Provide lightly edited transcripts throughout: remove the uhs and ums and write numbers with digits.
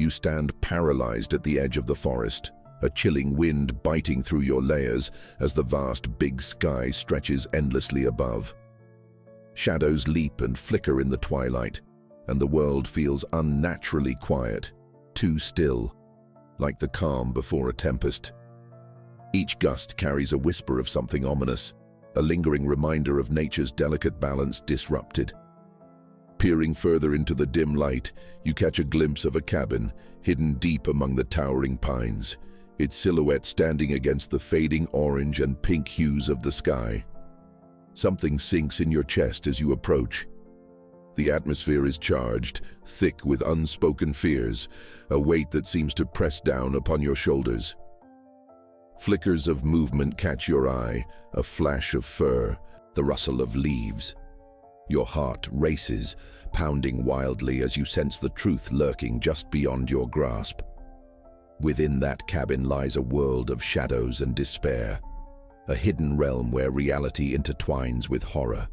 You stand paralyzed at the edge of the forest, a chilling wind biting through your layers as the vast big sky stretches endlessly above. Shadows leap and flicker in the twilight, and the world feels unnaturally quiet, too still, like the calm before a tempest. Each gust carries a whisper of something ominous, a lingering reminder of nature's delicate balance disrupted. Peering further into the dim light, you catch a glimpse of a cabin hidden deep among the towering pines, its silhouette standing against the fading orange and pink hues of the sky. Something sinks in your chest as you approach. The atmosphere is charged, thick with unspoken fears, a weight that seems to press down upon your shoulders. Flickers of movement catch your eye, a flash of fur, the rustle of leaves. Your heart races, pounding wildly as you sense the truth lurking just beyond your grasp. Within that cabin lies a world of shadows and despair, a hidden realm where reality intertwines with horror.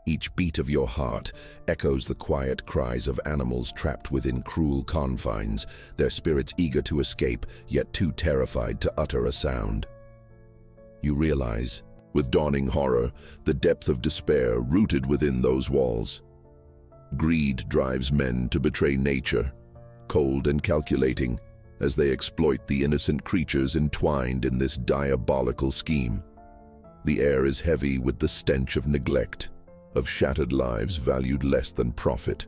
Each beat of your heart echoes the quiet cries of animals trapped within cruel confines, their spirits eager to escape, yet too terrified to utter a sound. You realize, with dawning horror, the depth of despair rooted within those walls. Greed drives men to betray nature, cold and calculating, as they exploit the innocent creatures entwined in this diabolical scheme. The air is heavy with the stench of neglect, of shattered lives valued less than profit.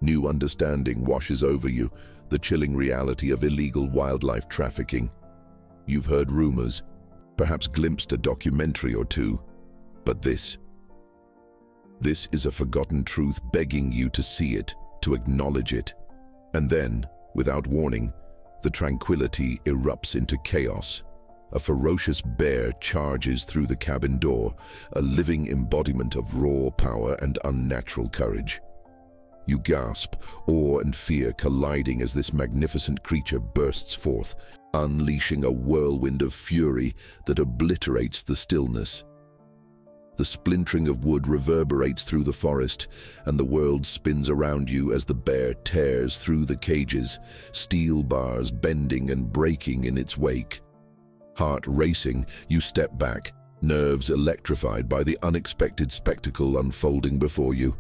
New understanding washes over you, the chilling reality of illegal wildlife trafficking. You've heard rumors, perhaps glimpsed a documentary or two, but this is a forgotten truth begging you to see it, to acknowledge it. And then, without warning, the tranquility erupts into chaos. A ferocious bear charges through the cabin door, a living embodiment of raw power and unnatural courage. You gasp, awe and fear colliding as this magnificent creature bursts forth, unleashing a whirlwind of fury that obliterates the stillness. The splintering of wood reverberates through the forest, and the world spins around you as the bear tears through the cages, steel bars bending and breaking in its wake. Heart racing, you step back, nerves electrified by the unexpected spectacle unfolding before you.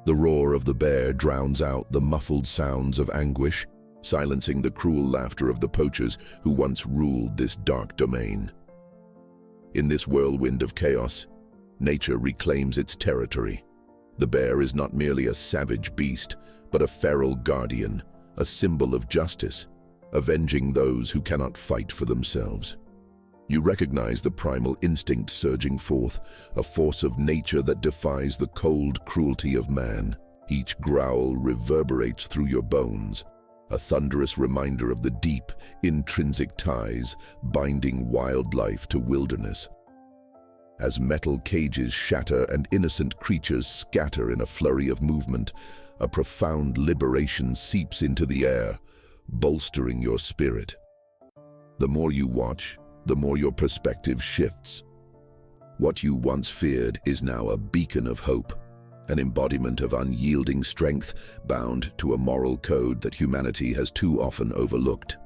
The roar of the bear drowns out the muffled sounds of anguish, silencing the cruel laughter of the poachers who once ruled this dark domain. In this whirlwind of chaos, nature reclaims its territory. The bear is not merely a savage beast, but a feral guardian, a symbol of justice, avenging those who cannot fight for themselves. You recognize the primal instinct surging forth, a force of nature that defies the cold cruelty of man. Each growl reverberates through your bones, a thunderous reminder of the deep, intrinsic ties binding wildlife to wilderness. As metal cages shatter and innocent creatures scatter in a flurry of movement, a profound liberation seeps into the air, bolstering your spirit. The more you watch, the more your perspective shifts. What you once feared is now a beacon of hope, an embodiment of unyielding strength bound to a moral code that humanity has too often overlooked.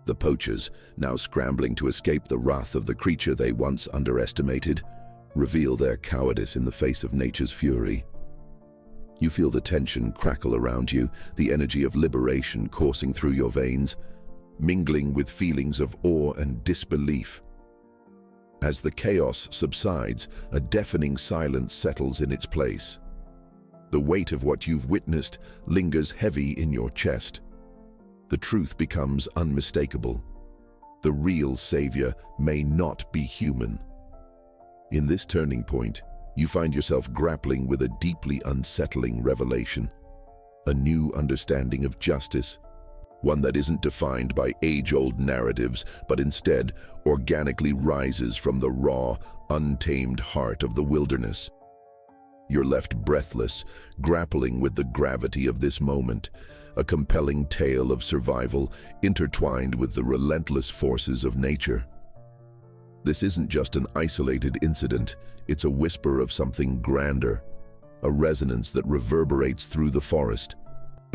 The poachers, now scrambling to escape the wrath of the creature they once underestimated, reveal their cowardice in the face of nature's fury. You feel the tension crackle around you, the energy of liberation coursing through your veins, mingling with feelings of awe and disbelief. As the chaos subsides, a deafening silence settles in its place. The weight of what you've witnessed lingers heavy in your chest. The truth becomes unmistakable. The real savior may not be human. In this turning point, you find yourself grappling with a deeply unsettling revelation, a new understanding of justice, one that isn't defined by age-old narratives, but instead organically rises from the raw, untamed heart of the wilderness. You're left breathless, grappling with the gravity of this moment, a compelling tale of survival intertwined with the relentless forces of nature. This isn't just an isolated incident, it's a whisper of something grander, a resonance that reverberates through the forest,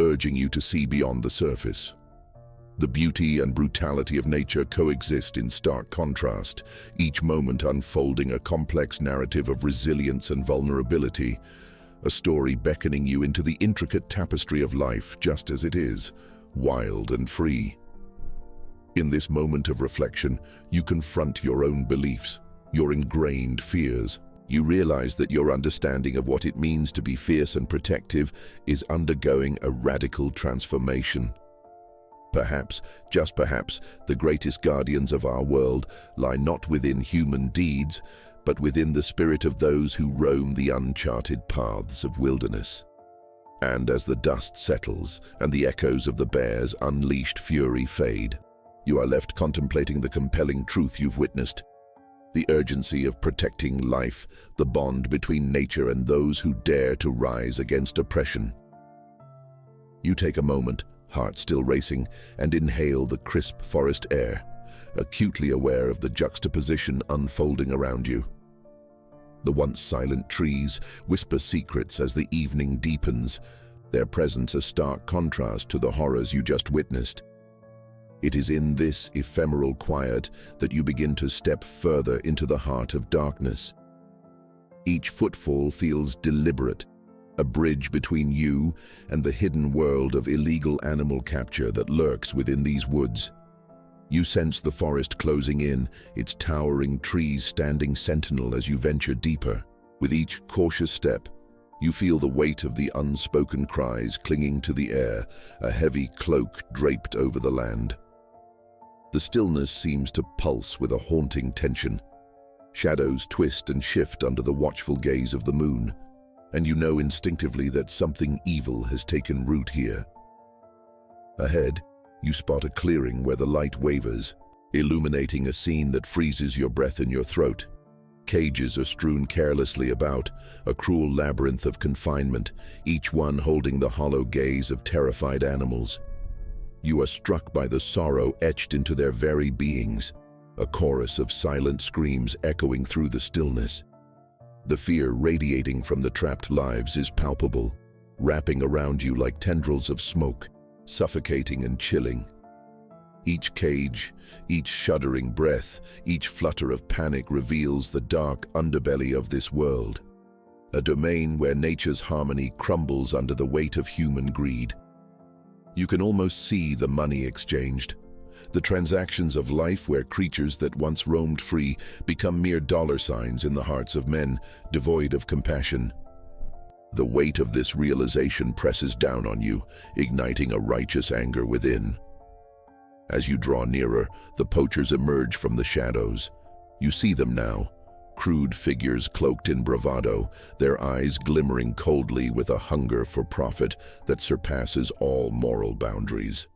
urging you to see beyond the surface. The beauty and brutality of nature coexist in stark contrast, each moment unfolding a complex narrative of resilience and vulnerability, a story beckoning you into the intricate tapestry of life just as it is, wild and free. In this moment of reflection, you confront your own beliefs, your ingrained fears. You realize that your understanding of what it means to be fierce and protective is undergoing a radical transformation. Perhaps, just perhaps, the greatest guardians of our world lie not within human deeds, but within the spirit of those who roam the uncharted paths of wilderness. And as the dust settles and the echoes of the bear's unleashed fury fade, you are left contemplating the compelling truth you've witnessed. The urgency of protecting life, the bond between nature and those who dare to rise against oppression. You take a moment, heart still racing, and inhale the crisp forest air, acutely aware of the juxtaposition unfolding around you. The once silent trees whisper secrets as the evening deepens, their presence a stark contrast to the horrors you just witnessed. It is in this ephemeral quiet that you begin to step further into the heart of darkness. Each footfall feels deliberate, a bridge between you and the hidden world of illegal animal capture that lurks within these woods. You sense the forest closing in, its towering trees standing sentinel as you venture deeper. With each cautious step, you feel the weight of the unspoken cries clinging to the air, a heavy cloak draped over the land. The stillness seems to pulse with a haunting tension. Shadows twist and shift under the watchful gaze of the moon, and you know instinctively that something evil has taken root here. Ahead, you spot a clearing where the light wavers, illuminating a scene that freezes your breath in your throat. Cages are strewn carelessly about, a cruel labyrinth of confinement, each one holding the hollow gaze of terrified animals. You are struck by the sorrow etched into their very beings, a chorus of silent screams echoing through the stillness. The fear radiating from the trapped lives is palpable, wrapping around you like tendrils of smoke, suffocating and chilling. Each cage, each shuddering breath, each flutter of panic reveals the dark underbelly of this world, a domain where nature's harmony crumbles under the weight of human greed. You can almost see the money exchanged, the transactions of life where creatures that once roamed free become mere dollar signs in the hearts of men devoid of compassion. The weight of this realization presses down on you, igniting a righteous anger within. As you draw nearer, the poachers emerge from the shadows. You see them now, crude figures cloaked in bravado, their eyes glimmering coldly with a hunger for profit that surpasses all moral boundaries.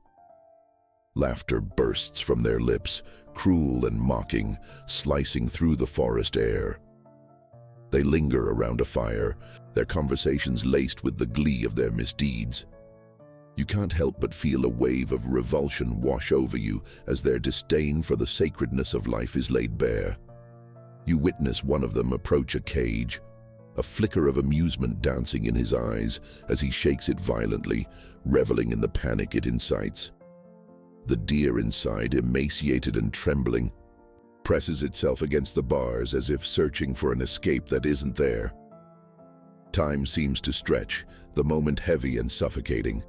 Laughter bursts from their lips, cruel and mocking, slicing through the forest air. They linger around a fire, their conversations laced with the glee of their misdeeds. You can't help but feel a wave of revulsion wash over you as their disdain for the sacredness of life is laid bare. You witness one of them approach a cage, a flicker of amusement dancing in his eyes as he shakes it violently, reveling in the panic it incites. The deer inside, emaciated and trembling, presses itself against the bars as if searching for an escape that isn't there. Time seems to stretch, the moment heavy and suffocating.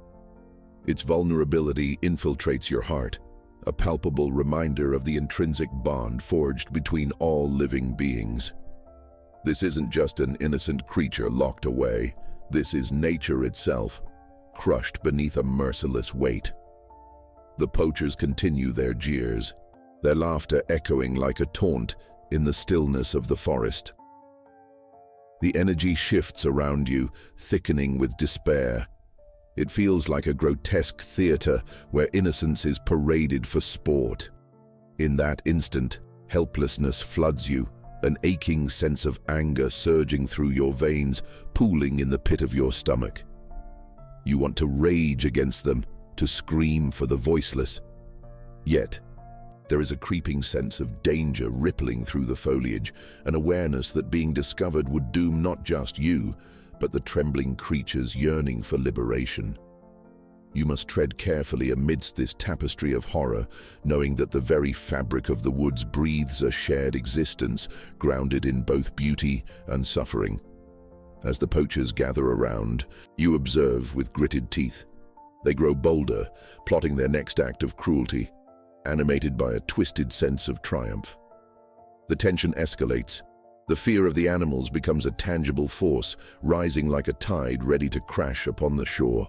Its vulnerability infiltrates your heart, a palpable reminder of the intrinsic bond forged between all living beings. This isn't just an innocent creature locked away. This is nature itself, crushed beneath a merciless weight. The poachers continue their jeers, their laughter echoing like a taunt in the stillness of the forest. The energy shifts around you, thickening with despair. It feels like a grotesque theater where innocence is paraded for sport. In that instant, helplessness floods you, an aching sense of anger surging through your veins, pooling in the pit of your stomach. You want to rage against them, to scream for the voiceless. Yet, there is a creeping sense of danger rippling through the foliage, an awareness that being discovered would doom not just you, but the trembling creatures yearning for liberation. You must tread carefully amidst this tapestry of horror, knowing that the very fabric of the woods breathes a shared existence, grounded in both beauty and suffering. As the poachers gather around, you observe with gritted teeth. They grow bolder, plotting their next act of cruelty, animated by a twisted sense of triumph. The tension escalates. The fear of the animals becomes a tangible force, rising like a tide ready to crash upon the shore.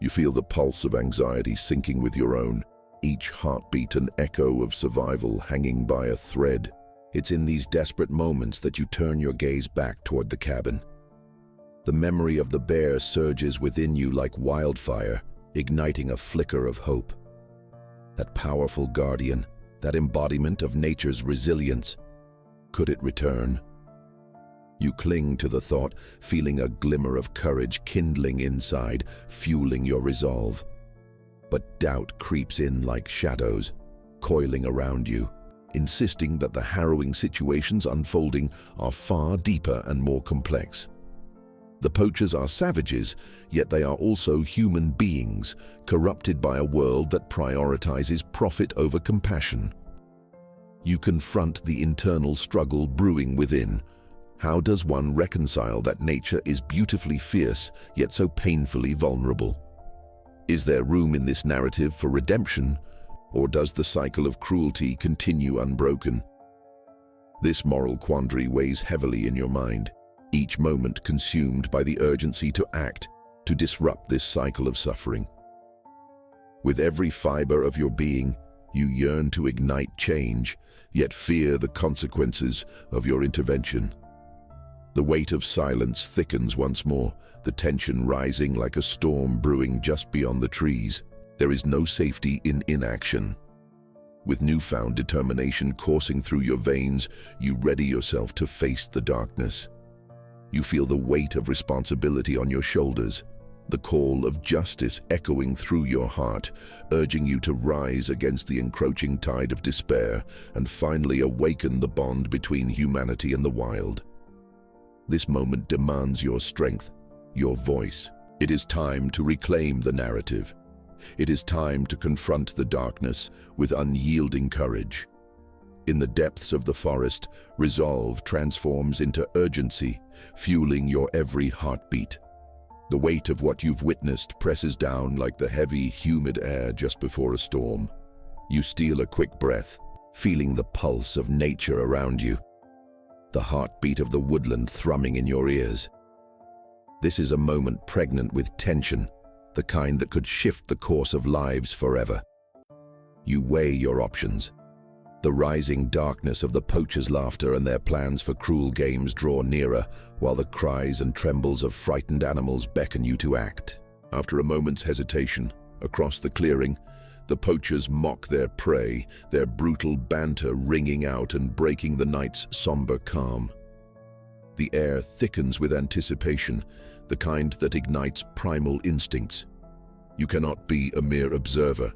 You feel the pulse of anxiety sinking with your own, each heartbeat an echo of survival hanging by a thread. It's in these desperate moments that you turn your gaze back toward the cabin. The memory of the bear surges within you like wildfire, igniting a flicker of hope. That powerful guardian, that embodiment of nature's resilience, could it return? You cling to the thought, feeling a glimmer of courage kindling inside, fueling your resolve. But doubt creeps in like shadows, coiling around you, insisting that the harrowing situations unfolding are far deeper and more complex. The poachers are savages, yet they are also human beings, corrupted by a world that prioritizes profit over compassion. You confront the internal struggle brewing within. How does one reconcile that nature is beautifully fierce, yet so painfully vulnerable? Is there room in this narrative for redemption, or does the cycle of cruelty continue unbroken? This moral quandary weighs heavily in your mind, each moment consumed by the urgency to act, to disrupt this cycle of suffering. With every fiber of your being, you yearn to ignite change, yet fear the consequences of your intervention. The weight of silence thickens once more, the tension rising like a storm brewing just beyond the trees. There is no safety in inaction. With newfound determination coursing through your veins, you ready yourself to face the darkness. You feel the weight of responsibility on your shoulders, the call of justice echoing through your heart, urging you to rise against the encroaching tide of despair and finally awaken the bond between humanity and the wild. This moment demands your strength, your voice. It is time to reclaim the narrative. It is time to confront the darkness with unyielding courage. In the depths of the forest, resolve transforms into urgency, fueling your every heartbeat. The weight of what you've witnessed presses down like the heavy, humid air just before a storm. You steal a quick breath, feeling the pulse of nature around you, the heartbeat of the woodland thrumming in your ears. This is a moment pregnant with tension, the kind that could shift the course of lives forever. You weigh your options. The rising darkness of the poachers' laughter and their plans for cruel games draw nearer, while the cries and trembles of frightened animals beckon you to act. After a moment's hesitation, across the clearing, the poachers mock their prey, their brutal banter ringing out and breaking the night's somber calm. The air thickens with anticipation, the kind that ignites primal instincts. You cannot be a mere observer.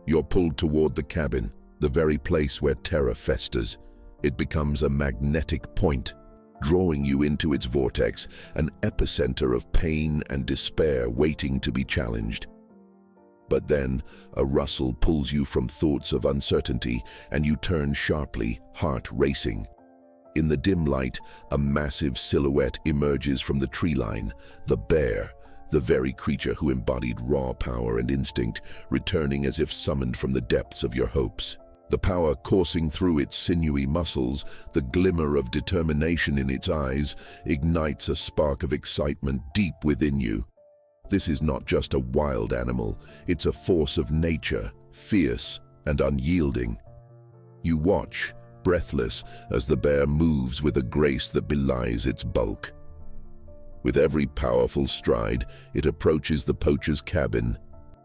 You're pulled toward the cabin, the very place where terror festers. It becomes a magnetic point, drawing you into its vortex, an epicenter of pain and despair waiting to be challenged. But then, a rustle pulls you from thoughts of uncertainty, and you turn sharply, heart racing. In the dim light, a massive silhouette emerges from the tree line, the bear, the very creature who embodied raw power and instinct, returning as if summoned from the depths of your hopes. The power coursing through its sinewy muscles, the glimmer of determination in its eyes, ignites a spark of excitement deep within you. This is not just a wild animal, it's a force of nature, fierce and unyielding. You watch, breathless, as the bear moves with a grace that belies its bulk. With every powerful stride, it approaches the poacher's cabin,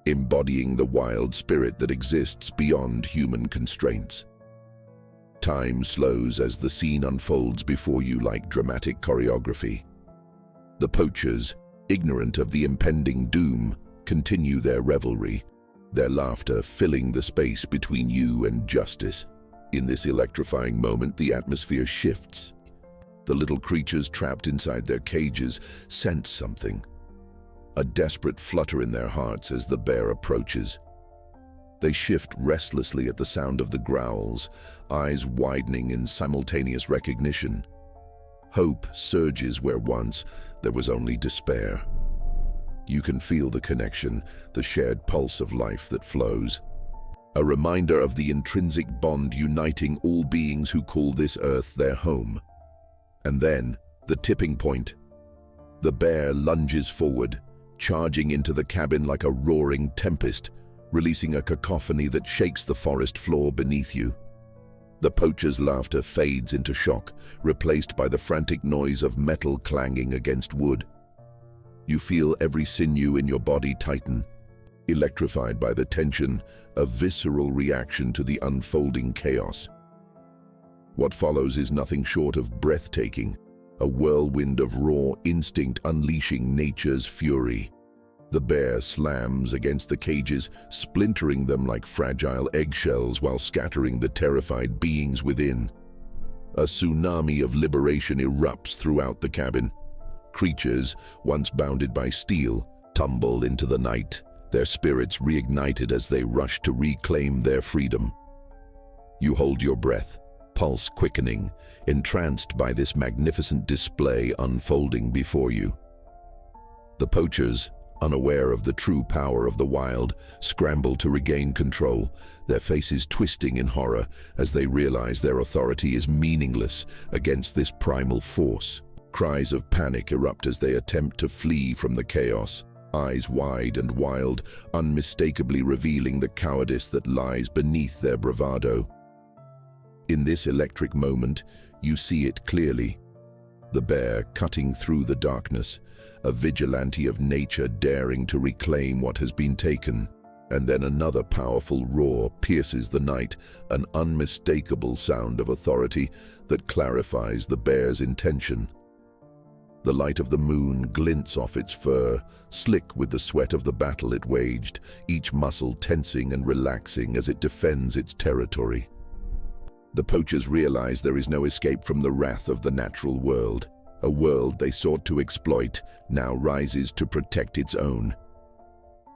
embodying the wild spirit that exists beyond human constraints. Time slows as the scene unfolds before you like dramatic choreography. The poachers, ignorant of the impending doom, continue their revelry, their laughter filling the space between you and justice. In this electrifying moment, the atmosphere shifts. The little creatures trapped inside their cages sense something. a desperate flutter in their hearts as the bear approaches. They shift restlessly at the sound of the growls, eyes widening in simultaneous recognition. Hope surges where once there was only despair. You can feel the connection, the shared pulse of life that flows. A reminder of the intrinsic bond uniting all beings who call this earth their home. And then, the tipping point. The bear lunges forward, charging into the cabin like a roaring tempest, releasing a cacophony that shakes the forest floor beneath you. The poacher's laughter fades into shock, replaced by the frantic noise of metal clanging against wood. You feel every sinew in your body tighten, electrified by the tension, a visceral reaction to the unfolding chaos. What follows is nothing short of breathtaking, a whirlwind of raw instinct unleashing nature's fury. The bear slams against the cages, splintering them like fragile eggshells while scattering the terrified beings within. A tsunami of liberation erupts throughout the cabin. Creatures, once bounded by steel, tumble into the night, their spirits reignited as they rush to reclaim their freedom. You hold your breath, pulse quickening, entranced by this magnificent display unfolding before you. The poachers, unaware of the true power of the wild, scramble to regain control, their faces twisting in horror as they realize their authority is meaningless against this primal force. Cries of panic erupt as they attempt to flee from the chaos, eyes wide and wild, unmistakably revealing the cowardice that lies beneath their bravado. In this electric moment, you see it clearly. The bear cutting through the darkness, a vigilante of nature daring to reclaim what has been taken. And then another powerful roar pierces the night, an unmistakable sound of authority that clarifies the bear's intention. The light of the moon glints off its fur, slick with the sweat of the battle it waged, each muscle tensing and relaxing as it defends its territory. The poachers realize there is no escape from the wrath of the natural world. A world they sought to exploit now rises to protect its own.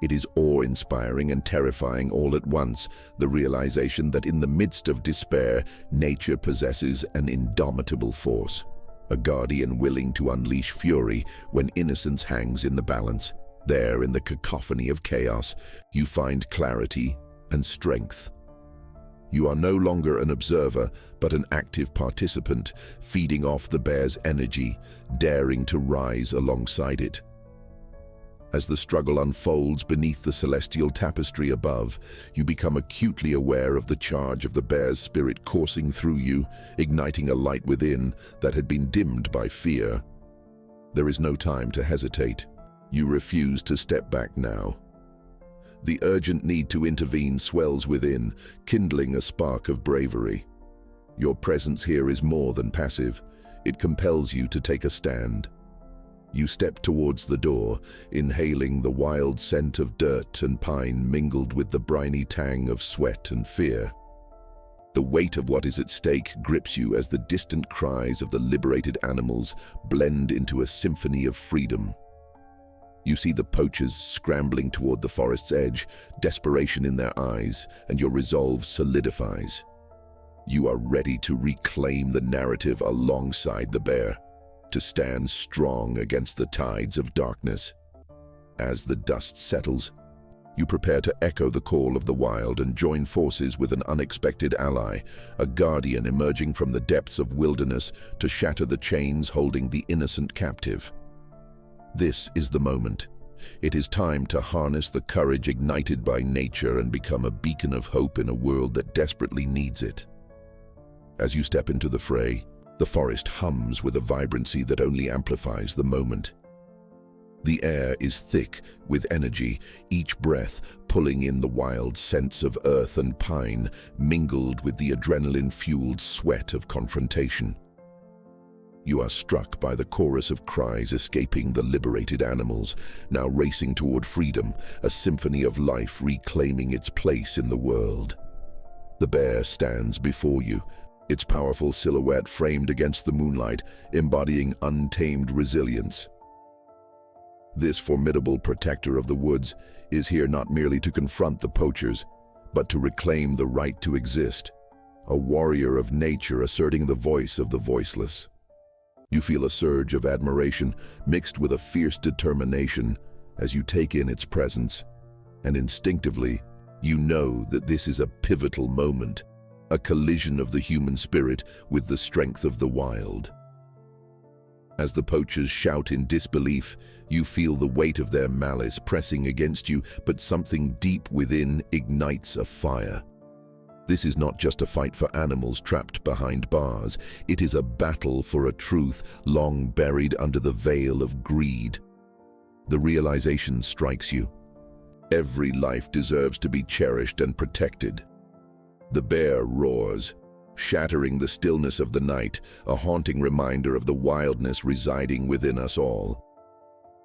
It is awe-inspiring and terrifying all at once, the realization that in the midst of despair, nature possesses an indomitable force, a guardian willing to unleash fury when innocence hangs in the balance. There, in the cacophony of chaos, you find clarity and strength. You are no longer an observer, but an active participant, feeding off the bear's energy, daring to rise alongside it. As the struggle unfolds beneath the celestial tapestry above, you become acutely aware of the charge of the bear's spirit coursing through you, igniting a light within that had been dimmed by fear. There is no time to hesitate. You refuse to step back now. The urgent need to intervene swells within, kindling a spark of bravery. Your presence here is more than passive. It compels you to take a stand. You step towards the door, inhaling the wild scent of dirt and pine mingled with the briny tang of sweat and fear. The weight of what is at stake grips you as the distant cries of the liberated animals blend into a symphony of freedom. You see the poachers scrambling toward the forest's edge, desperation in their eyes, and your resolve solidifies. You are ready to reclaim the narrative alongside the bear, to stand strong against the tides of darkness. As the dust settles, you prepare to echo the call of the wild and join forces with an unexpected ally, a guardian emerging from the depths of wilderness to shatter the chains holding the innocent captive. This is the moment. It is time to harness the courage ignited by nature and become a beacon of hope in a world that desperately needs it. As you step into the fray, the forest hums with a vibrancy that only amplifies the moment. The air is thick with energy, each breath pulling in the wild scents of earth and pine, mingled with the adrenaline-fueled sweat of confrontation. You are struck by the chorus of cries escaping the liberated animals, now racing toward freedom, a symphony of life reclaiming its place in the world. The bear stands before you, its powerful silhouette framed against the moonlight, embodying untamed resilience. This formidable protector of the woods is here not merely to confront the poachers, but to reclaim the right to exist, a warrior of nature asserting the voice of the voiceless. You feel a surge of admiration mixed with a fierce determination as you take in its presence, and instinctively, you know that this is a pivotal moment, a collision of the human spirit with the strength of the wild. As the poachers shout in disbelief, you feel the weight of their malice pressing against you, but something deep within ignites a fire. This is not just a fight for animals trapped behind bars. It is a battle for a truth long buried under the veil of greed. The realization strikes you. Every life deserves to be cherished and protected. The bear roars, shattering the stillness of the night, a haunting reminder of the wildness residing within us all.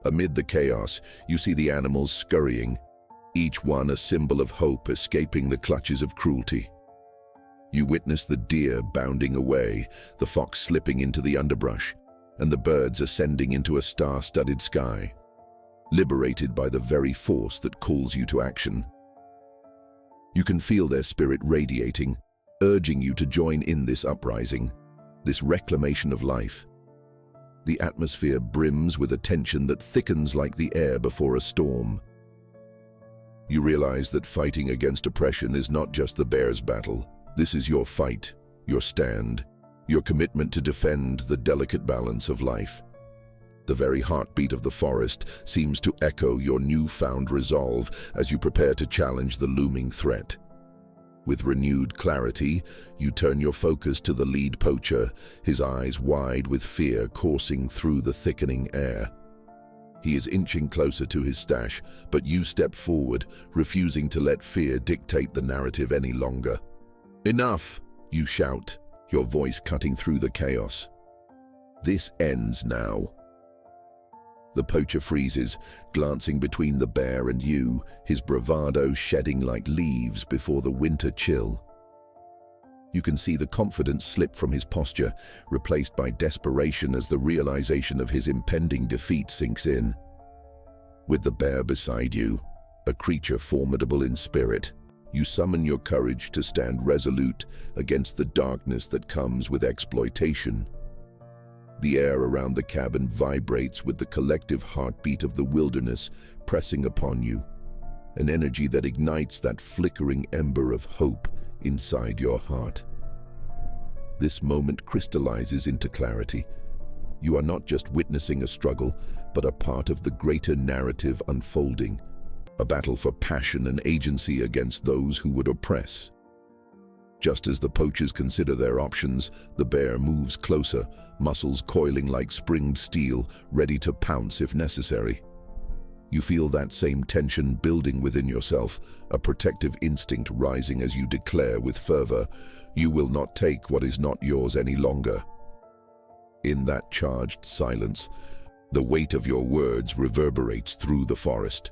Amid the chaos, you see the animals scurrying, each one a symbol of hope escaping the clutches of cruelty. You witness the deer bounding away, the fox slipping into the underbrush, and the birds ascending into a star-studded sky, liberated by the very force that calls you to action. You can feel their spirit radiating, urging you to join in this uprising, this reclamation of life. The atmosphere brims with a tension that thickens like the air before a storm. You realize that fighting against oppression is not just the bear's battle. This is your fight, your stand, your commitment to defend the delicate balance of life. The very heartbeat of the forest seems to echo your newfound resolve as you prepare to challenge the looming threat. With renewed clarity, you turn your focus to the lead poacher, his eyes wide with fear coursing through the thickening air. He is inching closer to his stash, but you step forward, refusing to let fear dictate the narrative any longer. "Enough!" you shout, your voice cutting through the chaos. "This ends now." The poacher freezes, glancing between the bear and you, his bravado shedding like leaves before the winter chill. You can see the confidence slip from his posture, replaced by desperation as the realization of his impending defeat sinks in. With the bear beside you, a creature formidable in spirit, you summon your courage to stand resolute against the darkness that comes with exploitation. The air around the cabin vibrates with the collective heartbeat of the wilderness pressing upon you, an energy that ignites that flickering ember of hope inside your heart. This moment crystallizes into clarity. You are not just witnessing a struggle, but a part of the greater narrative unfolding, a battle for passion and agency against those who would oppress. Just as the poachers consider their options, the bear moves closer, muscles coiling like springed steel, ready to pounce if necessary. You feel that same tension building within yourself, a protective instinct rising as you declare with fervor, "You will not take what is not yours any longer." In that charged silence, the weight of your words reverberates through the forest.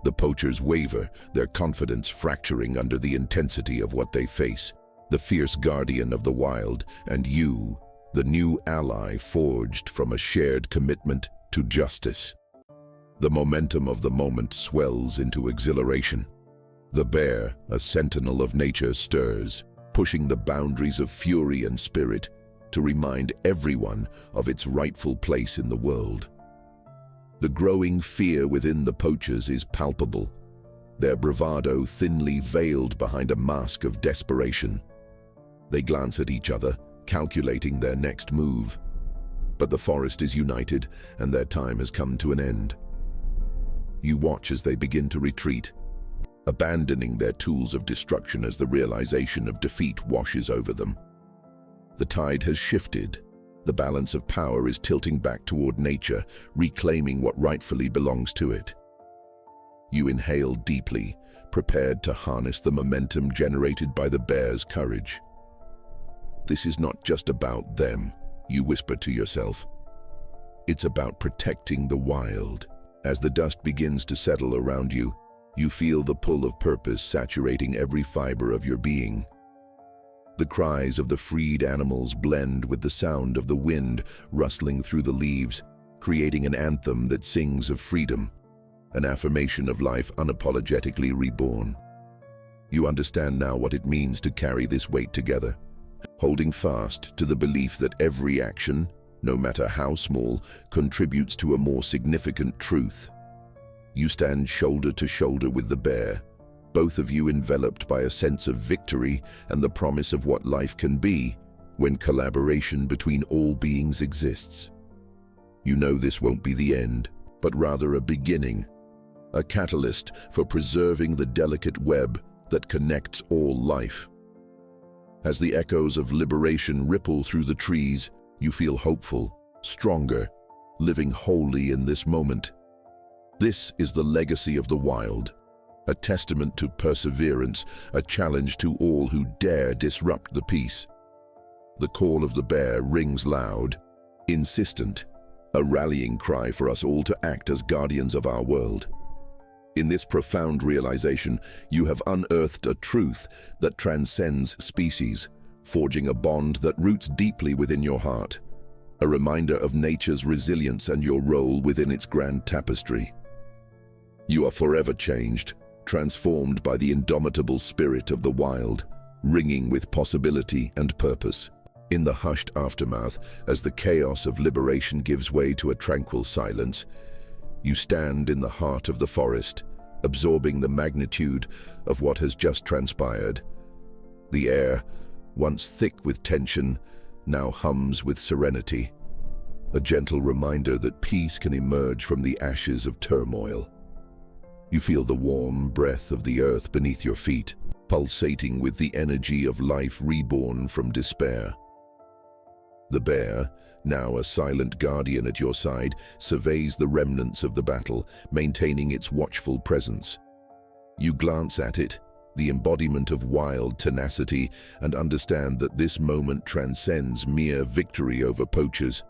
The poachers waver, their confidence fracturing under the intensity of what they face, the fierce guardian of the wild, and you, the new ally forged from a shared commitment to justice. The momentum of the moment swells into exhilaration. The bear, a sentinel of nature, stirs, pushing the boundaries of fury and spirit to remind everyone of its rightful place in the world. The growing fear within the poachers is palpable, their bravado thinly veiled behind a mask of desperation. They glance at each other, calculating their next move. But the forest is united, and their time has come to an end. You watch as they begin to retreat, abandoning their tools of destruction as the realization of defeat washes over them. The tide has shifted. The balance of power is tilting back toward nature, reclaiming what rightfully belongs to it. You inhale deeply, prepared to harness the momentum generated by the bear's courage. This is not just about them, you whisper to yourself. It's about protecting the wild. As the dust begins to settle around you, you feel the pull of purpose saturating every fiber of your being. The cries of the freed animals blend with the sound of the wind rustling through the leaves, creating an anthem that sings of freedom, an affirmation of life unapologetically reborn. You understand now what it means to carry this weight together, holding fast to the belief that every action, no matter how small, contributes to a more significant truth. You stand shoulder to shoulder with the bear, both of you enveloped by a sense of victory and the promise of what life can be when collaboration between all beings exists. You know this won't be the end, but rather a beginning, a catalyst for preserving the delicate web that connects all life. As the echoes of liberation ripple through the trees, you feel hopeful, stronger, living wholly in this moment. This is the legacy of the wild, a testament to perseverance, a challenge to all who dare disrupt the peace. The call of the bear rings loud, insistent, a rallying cry for us all to act as guardians of our world. In this profound realization, you have unearthed a truth that transcends species, forging a bond that roots deeply within your heart, a reminder of nature's resilience and your role within its grand tapestry. You are forever changed, transformed by the indomitable spirit of the wild, ringing with possibility and purpose. In the hushed aftermath, as the chaos of liberation gives way to a tranquil silence, you stand in the heart of the forest, absorbing the magnitude of what has just transpired. The air, once thick with tension, now hums with serenity, a gentle reminder that peace can emerge from the ashes of turmoil. You feel the warm breath of the earth beneath your feet, pulsating with the energy of life reborn from despair. The bear, now a silent guardian at your side, surveys the remnants of the battle, maintaining its watchful presence. You glance at it, the embodiment of wild tenacity, and understand that this moment transcends mere victory over poachers.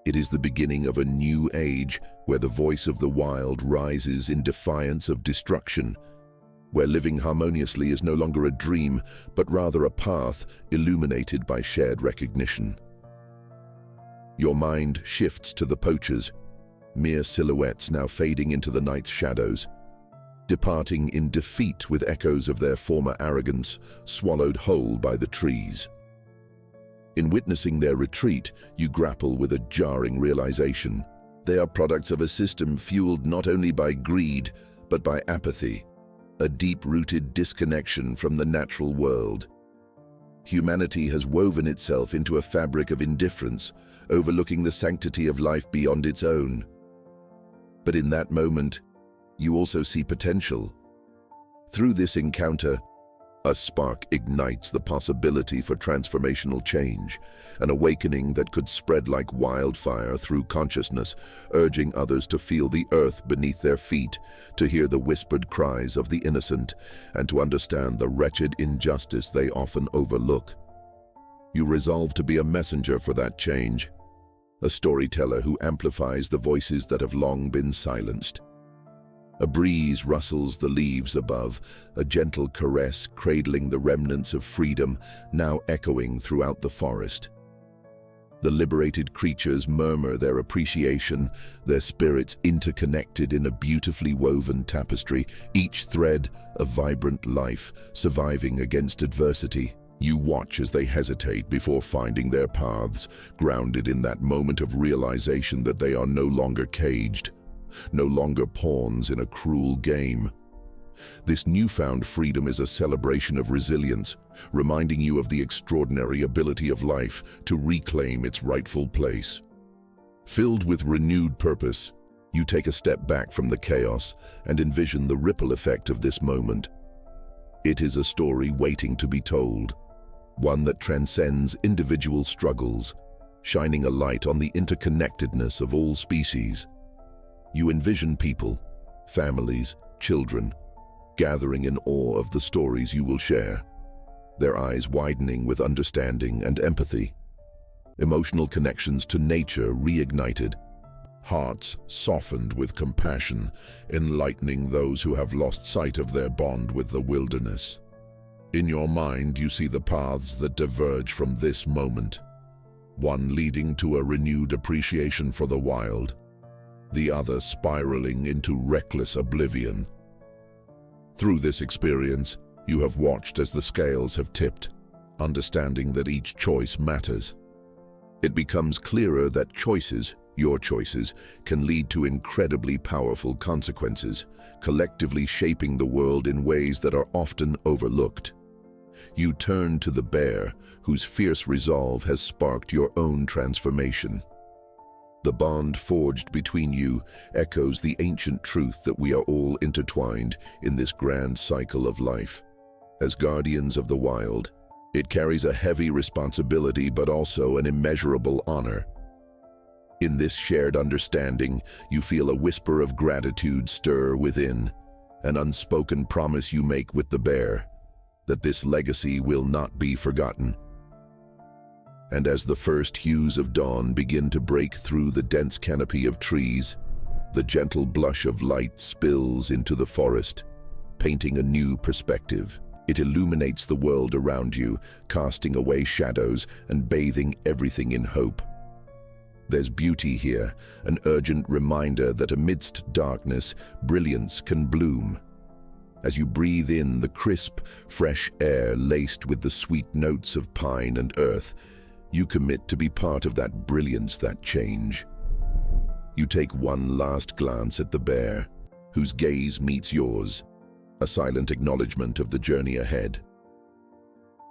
It is the beginning of a new age where the voice of the wild rises in defiance of destruction, where living harmoniously is no longer a dream, but rather a path illuminated by shared recognition. Your mind shifts to the poachers, mere silhouettes now fading into the night's shadows, departing in defeat with echoes of their former arrogance, swallowed whole by the trees. In witnessing their retreat, you grapple with a jarring realization. They are products of a system fueled not only by greed, but by apathy, a deep-rooted disconnection from the natural world. Humanity has woven itself into a fabric of indifference, overlooking the sanctity of life beyond its own. But in that moment, you also see potential. Through this encounter, a spark ignites the possibility for transformational change, an awakening that could spread like wildfire through consciousness, urging others to feel the earth beneath their feet, to hear the whispered cries of the innocent, and to understand the wretched injustice they often overlook. You resolve to be a messenger for that change, a storyteller who amplifies the voices that have long been silenced. A breeze rustles the leaves above, a gentle caress cradling the remnants of freedom now echoing throughout the forest. The liberated creatures murmur their appreciation, their spirits interconnected in a beautifully woven tapestry, each thread a vibrant life, surviving against adversity. You watch as they hesitate before finding their paths, grounded in that moment of realization that they are no longer caged, no longer pawns in a cruel game. This newfound freedom is a celebration of resilience, reminding you of the extraordinary ability of life to reclaim its rightful place. Filled with renewed purpose, you take a step back from the chaos and envision the ripple effect of this moment. It is a story waiting to be told, one that transcends individual struggles, shining a light on the interconnectedness of all species. You envision people, families, children, gathering in awe of the stories you will share, their eyes widening with understanding and empathy, emotional connections to nature reignited, hearts softened with compassion, enlightening those who have lost sight of their bond with the wilderness. In your mind, you see the paths that diverge from this moment. one leading to a renewed appreciation for the wild, the other spiraling into reckless oblivion. Through this experience, you have watched as the scales have tipped, understanding that each choice matters. It becomes clearer that choices, your choices, can lead to incredibly powerful consequences, collectively shaping the world in ways that are often overlooked. You turn to the bear, whose fierce resolve has sparked your own transformation. The bond forged between you echoes the ancient truth that we are all intertwined in this grand cycle of life. As guardians of the wild, it carries a heavy responsibility but also an immeasurable honor. In this shared understanding, you feel a whisper of gratitude stir within, an unspoken promise you make with the bear, that this legacy will not be forgotten. And as the first hues of dawn begin to break through the dense canopy of trees, the gentle blush of light spills into the forest, painting a new perspective. It illuminates the world around you, casting away shadows and bathing everything in hope. There's beauty here, an urgent reminder that amidst darkness, brilliance can bloom. As you breathe in the crisp, fresh air laced with the sweet notes of pine and earth, you commit to be part of that brilliance, that change. You take one last glance at the bear, whose gaze meets yours, a silent acknowledgement of the journey ahead.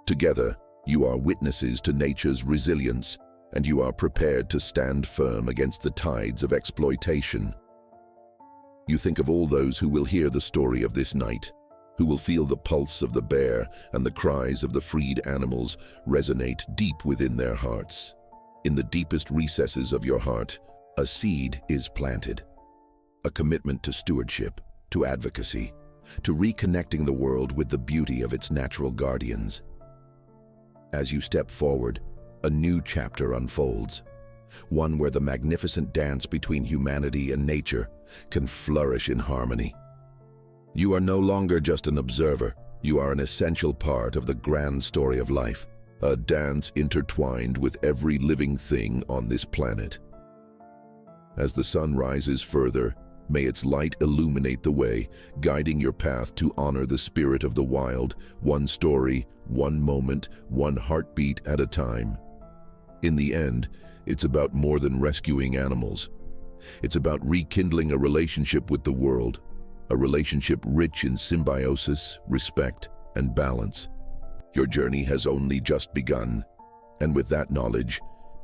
Together, you are witnesses to nature's resilience, and you are prepared to stand firm against the tides of exploitation. You think of all those who will hear the story of this night, who will feel the pulse of the bear and the cries of the freed animals resonate deep within their hearts. In the deepest recesses of your heart, a seed is planted, a commitment to stewardship, to advocacy, to reconnecting the world with the beauty of its natural guardians. As you step forward, a new chapter unfolds, one where the magnificent dance between humanity and nature can flourish in harmony. You are no longer just an observer, you are an essential part of the grand story of life, a dance intertwined with every living thing on this planet. As the sun rises further, may its light illuminate the way, guiding your path to honor the spirit of the wild, one story, one moment, one heartbeat at a time. In the end, it's about more than rescuing animals. It's about rekindling a relationship with the world, a relationship rich in symbiosis, respect, and balance. Your journey has only just begun, and with that knowledge,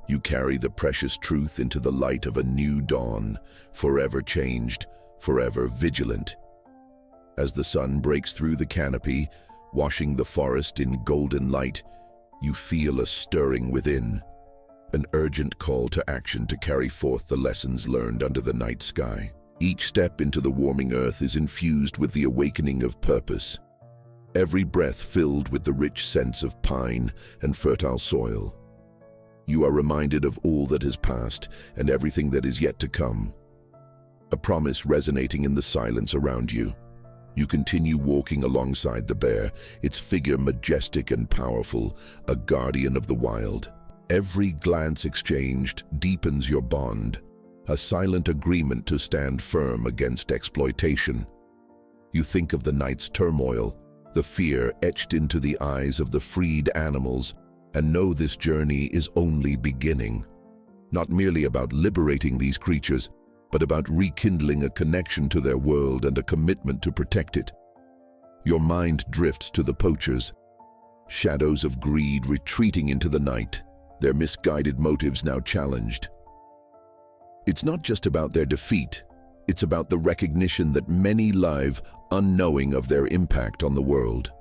you carry the precious truth into the light of a new dawn, forever changed, forever vigilant. As the sun breaks through the canopy, washing the forest in golden light, you feel a stirring within, an urgent call to action to carry forth the lessons learned under the night sky. Each step into the warming earth is infused with the awakening of purpose, every breath filled with the rich scents of pine and fertile soil. You are reminded of all that has passed and everything that is yet to come, a promise resonating in the silence around you. You continue walking alongside the bear, its figure majestic and powerful, a guardian of the wild. Every glance exchanged deepens your bond, a silent agreement to stand firm against exploitation. You think of the night's turmoil, the fear etched into the eyes of the freed animals, and know this journey is only beginning. Not merely about liberating these creatures, but about rekindling a connection to their world and a commitment to protect it. Your mind drifts to the poachers, shadows of greed retreating into the night, their misguided motives now challenged. It's not just about their defeat, it's about the recognition that many live unknowing of their impact on the world.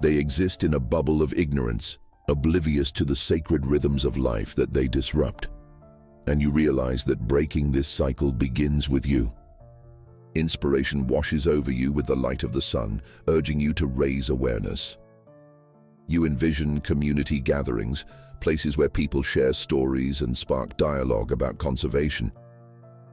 They exist in a bubble of ignorance, oblivious to the sacred rhythms of life that they disrupt. And you realize that breaking this cycle begins with you. Inspiration washes over you with the light of the sun, urging you to raise awareness. You envision community gatherings, places where people share stories and spark dialogue about conservation.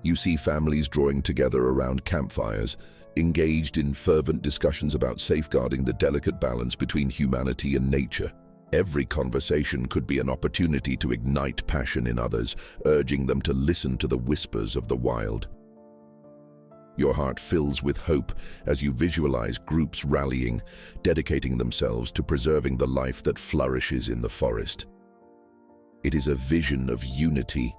You see families drawing together around campfires, engaged in fervent discussions about safeguarding the delicate balance between humanity and nature. Every conversation could be an opportunity to ignite passion in others, urging them to listen to the whispers of the wild. Your heart fills with hope as you visualize groups rallying, dedicating themselves to preserving the life that flourishes in the forest. It is a vision of unity,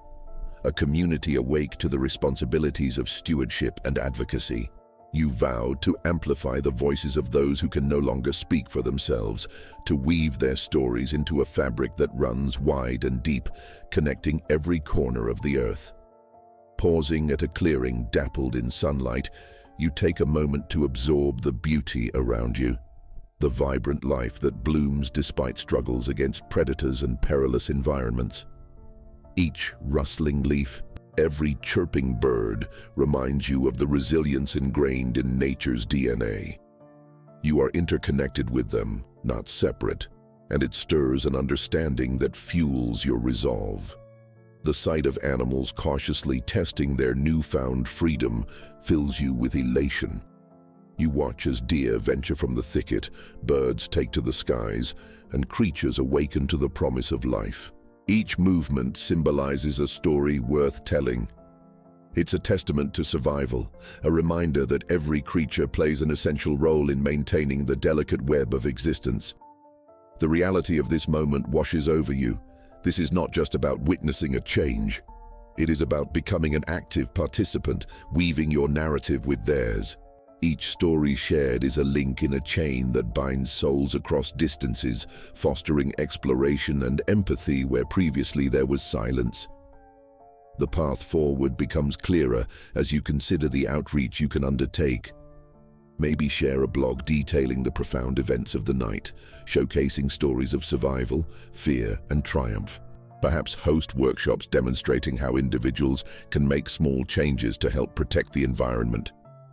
a community awake to the responsibilities of stewardship and advocacy. You vow to amplify the voices of those who can no longer speak for themselves, to weave their stories into a fabric that runs wide and deep, connecting every corner of the earth. Pausing at a clearing dappled in sunlight, you take a moment to absorb the beauty around you, the vibrant life that blooms despite struggles against predators and perilous environments. Each rustling leaf, every chirping bird reminds you of the resilience ingrained in nature's DNA. You are interconnected with them, not separate, and it stirs an understanding that fuels your resolve. The sight of animals cautiously testing their newfound freedom fills you with elation. You watch as deer venture from the thicket, birds take to the skies, and creatures awaken to the promise of life. Each movement symbolizes a story worth telling. It's a testament to survival, a reminder that every creature plays an essential role in maintaining the delicate web of existence. The reality of this moment washes over you. This is not just about witnessing a change. It is about becoming an active participant, weaving your narrative with theirs. Each story shared is a link in a chain that binds souls across distances, fostering exploration and empathy where previously there was silence. The path forward becomes clearer as you consider the outreach you can undertake. Maybe share a blog detailing the profound events of the night, showcasing stories of survival, fear, and triumph. Perhaps host workshops demonstrating how individuals can make small changes to help protect the environment.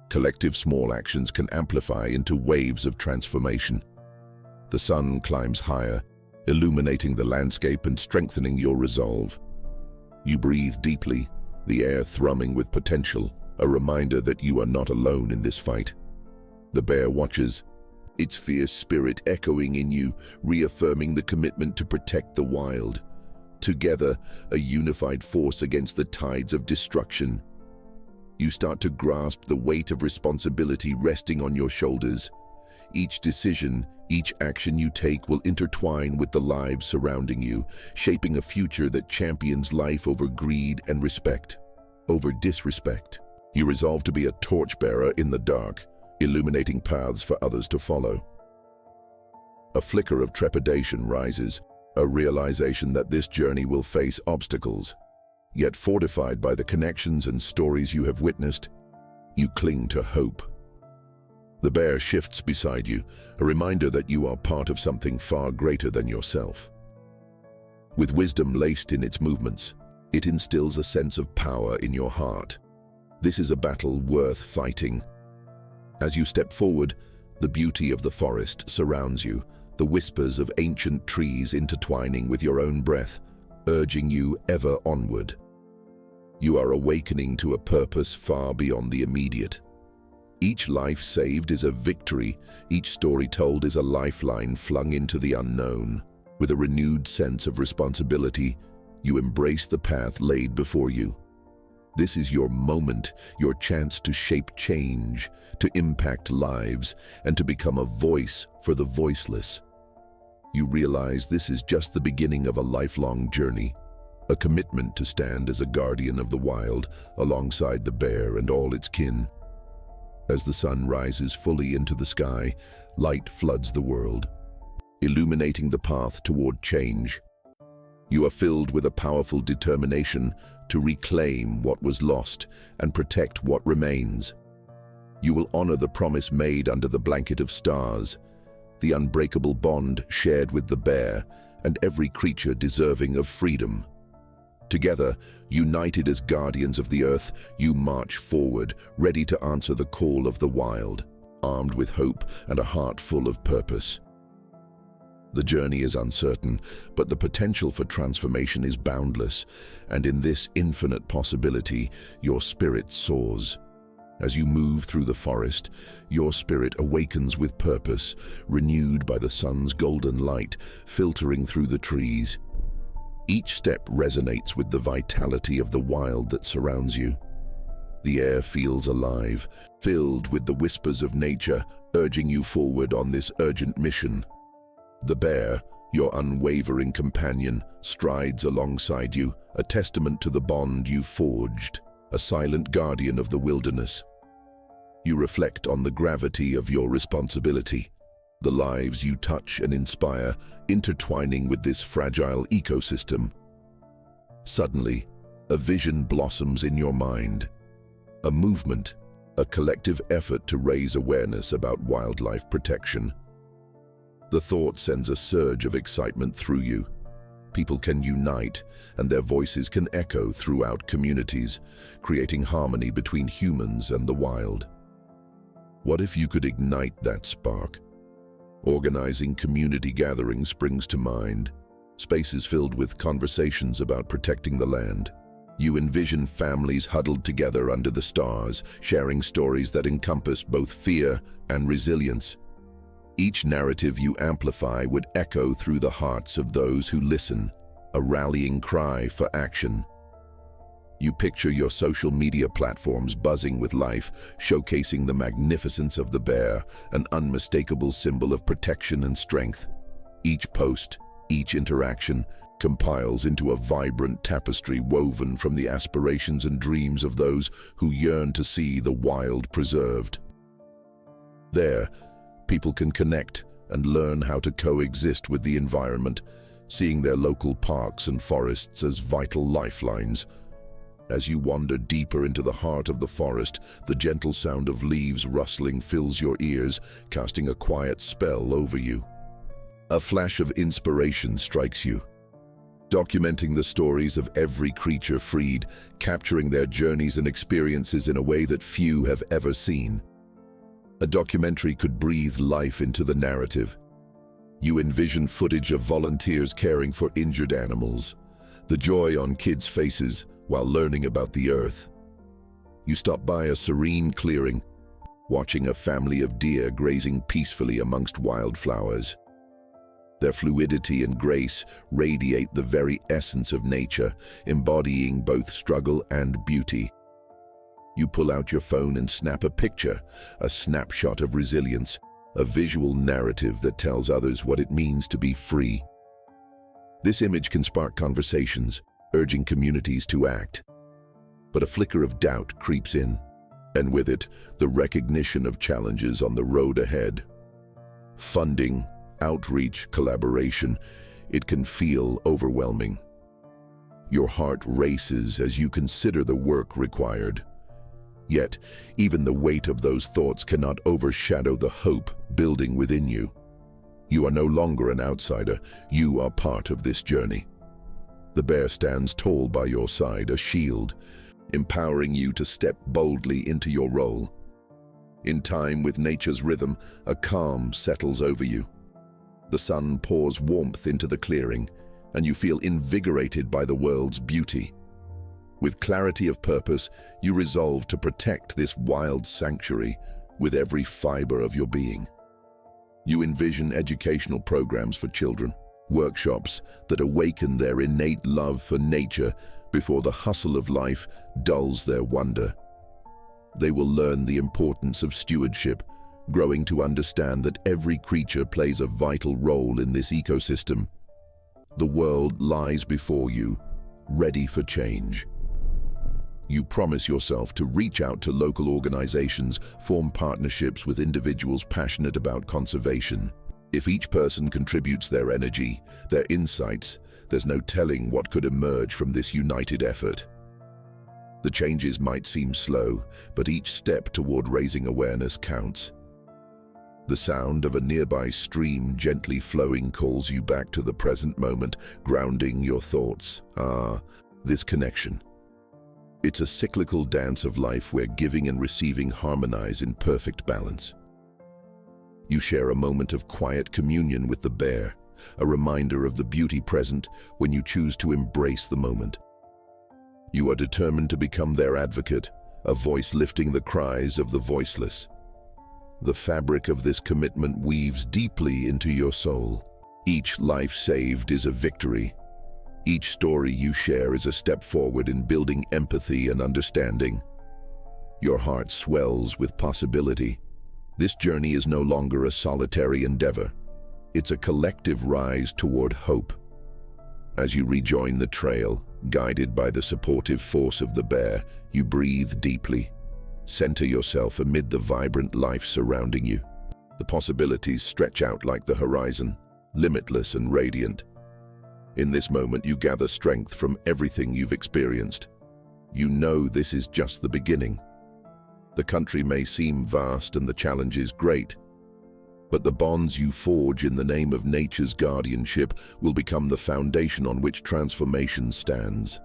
Collective small actions can amplify into waves of transformation. The sun climbs higher, illuminating the landscape and strengthening your resolve. You breathe deeply, the air thrumming with potential, a reminder that you are not alone in this fight. The bear watches, its fierce spirit echoing in you, reaffirming the commitment to protect the wild. Together, a unified force against the tides of destruction. You start to grasp the weight of responsibility resting on your shoulders. Each decision, each action you take will intertwine with the lives surrounding you, shaping a future that champions life over greed and respect, over disrespect. You resolve to be a torchbearer in the dark, illuminating paths for others to follow. A flicker of trepidation rises, a realization that this journey will face obstacles. Yet fortified by the connections and stories you have witnessed, you cling to hope. The bear shifts beside you, a reminder that you are part of something far greater than yourself. With wisdom laced in its movements, it instills a sense of power in your heart. This is a battle worth fighting. As you step forward, the beauty of the forest surrounds you, the whispers of ancient trees intertwining with your own breath, urging you ever onward. You are awakening to a purpose far beyond the immediate. Each life saved is a victory, each story told is a lifeline flung into the unknown. With a renewed sense of responsibility, you embrace the path laid before you. This is your moment, your chance to shape change, to impact lives, and to become a voice for the voiceless. You realize this is just the beginning of a lifelong journey, a commitment to stand as a guardian of the wild alongside the bear and all its kin. As the sun rises fully into the sky, light floods the world, illuminating the path toward change. You are filled with a powerful determination to reclaim what was lost and protect what remains. You will honor the promise made under the blanket of stars, the unbreakable bond shared with the bear and every creature deserving of freedom. Together, united as guardians of the earth, you march forward, ready to answer the call of the wild, armed with hope and a heart full of purpose. The journey is uncertain, but the potential for transformation is boundless, and in this infinite possibility, your spirit soars. As you move through the forest, your spirit awakens with purpose, renewed by the sun's golden light filtering through the trees. Each step resonates with the vitality of the wild that surrounds you. The air feels alive, filled with the whispers of nature, urging you forward on this urgent mission. The bear, your unwavering companion, strides alongside you, a testament to the bond you forged, a silent guardian of the wilderness. You reflect on the gravity of your responsibility, the lives you touch and inspire, intertwining with this fragile ecosystem. Suddenly, a vision blossoms in your mind. A movement, a collective effort to raise awareness about wildlife protection. The thought sends a surge of excitement through you. People can unite, and their voices can echo throughout communities, creating harmony between humans and the wild. What if you could ignite that spark? Organizing community gatherings springs to mind, spaces filled with conversations about protecting the land. You envision families huddled together under the stars, sharing stories that encompass both fear and resilience. Each narrative you amplify would echo through the hearts of those who listen, a rallying cry for action. You picture your social media platforms buzzing with life, showcasing the magnificence of the bear, an unmistakable symbol of protection and strength. Each post, each interaction, compiles into a vibrant tapestry woven from the aspirations and dreams of those who yearn to see the wild preserved. There, people can connect and learn how to coexist with the environment, seeing their local parks and forests as vital lifelines. As you wander deeper into the heart of the forest, the gentle sound of leaves rustling fills your ears, casting a quiet spell over you. A flash of inspiration strikes you, documenting the stories of every creature freed, capturing their journeys and experiences in a way that few have ever seen. A documentary could breathe life into the narrative. You envision footage of volunteers caring for injured animals, the joy on kids' faces while learning about the earth. You stop by a serene clearing, watching a family of deer grazing peacefully amongst wildflowers. Their fluidity and grace radiate the very essence of nature, embodying both struggle and beauty. You pull out your phone and snap a picture, a snapshot of resilience, a visual narrative that tells others what it means to be free. This image can spark conversations, urging communities to act. But a flicker of doubt creeps in, and with it, the recognition of challenges on the road ahead. Funding, outreach, collaboration, it can feel overwhelming. Your heart races as you consider the work required. Yet, even the weight of those thoughts cannot overshadow the hope building within you. You are no longer an outsider, you are part of this journey. The bear stands tall by your side, a shield, empowering you to step boldly into your role. In time with nature's rhythm, a calm settles over you. The sun pours warmth into the clearing, and you feel invigorated by the world's beauty. With clarity of purpose, you resolve to protect this wild sanctuary with every fiber of your being. You envision educational programs for children, workshops that awaken their innate love for nature before the hustle of life dulls their wonder. They will learn the importance of stewardship, growing to understand that every creature plays a vital role in this ecosystem. The world lies before you, ready for change. You promise yourself to reach out to local organizations, form partnerships with individuals passionate about conservation. If each person contributes their energy, their insights, there's no telling what could emerge from this united effort. The changes might seem slow, but each step toward raising awareness counts. The sound of a nearby stream gently flowing calls you back to the present moment, grounding your thoughts. This connection. It's a cyclical dance of life where giving and receiving harmonize in perfect balance. You share a moment of quiet communion with the bear, a reminder of the beauty present when you choose to embrace the moment. You are determined to become their advocate, a voice lifting the cries of the voiceless. The fabric of this commitment weaves deeply into your soul. Each life saved is a victory. Each story you share is a step forward in building empathy and understanding. Your heart swells with possibility. This journey is no longer a solitary endeavor. It's a collective rise toward hope. As you rejoin the trail, guided by the supportive force of the bear, you breathe deeply. Center yourself amid the vibrant life surrounding you. The possibilities stretch out like the horizon, limitless and radiant. In this moment, you gather strength from everything you've experienced. You know this is just the beginning. The country may seem vast and the challenges great, but the bonds you forge in the name of nature's guardianship will become the foundation on which transformation stands.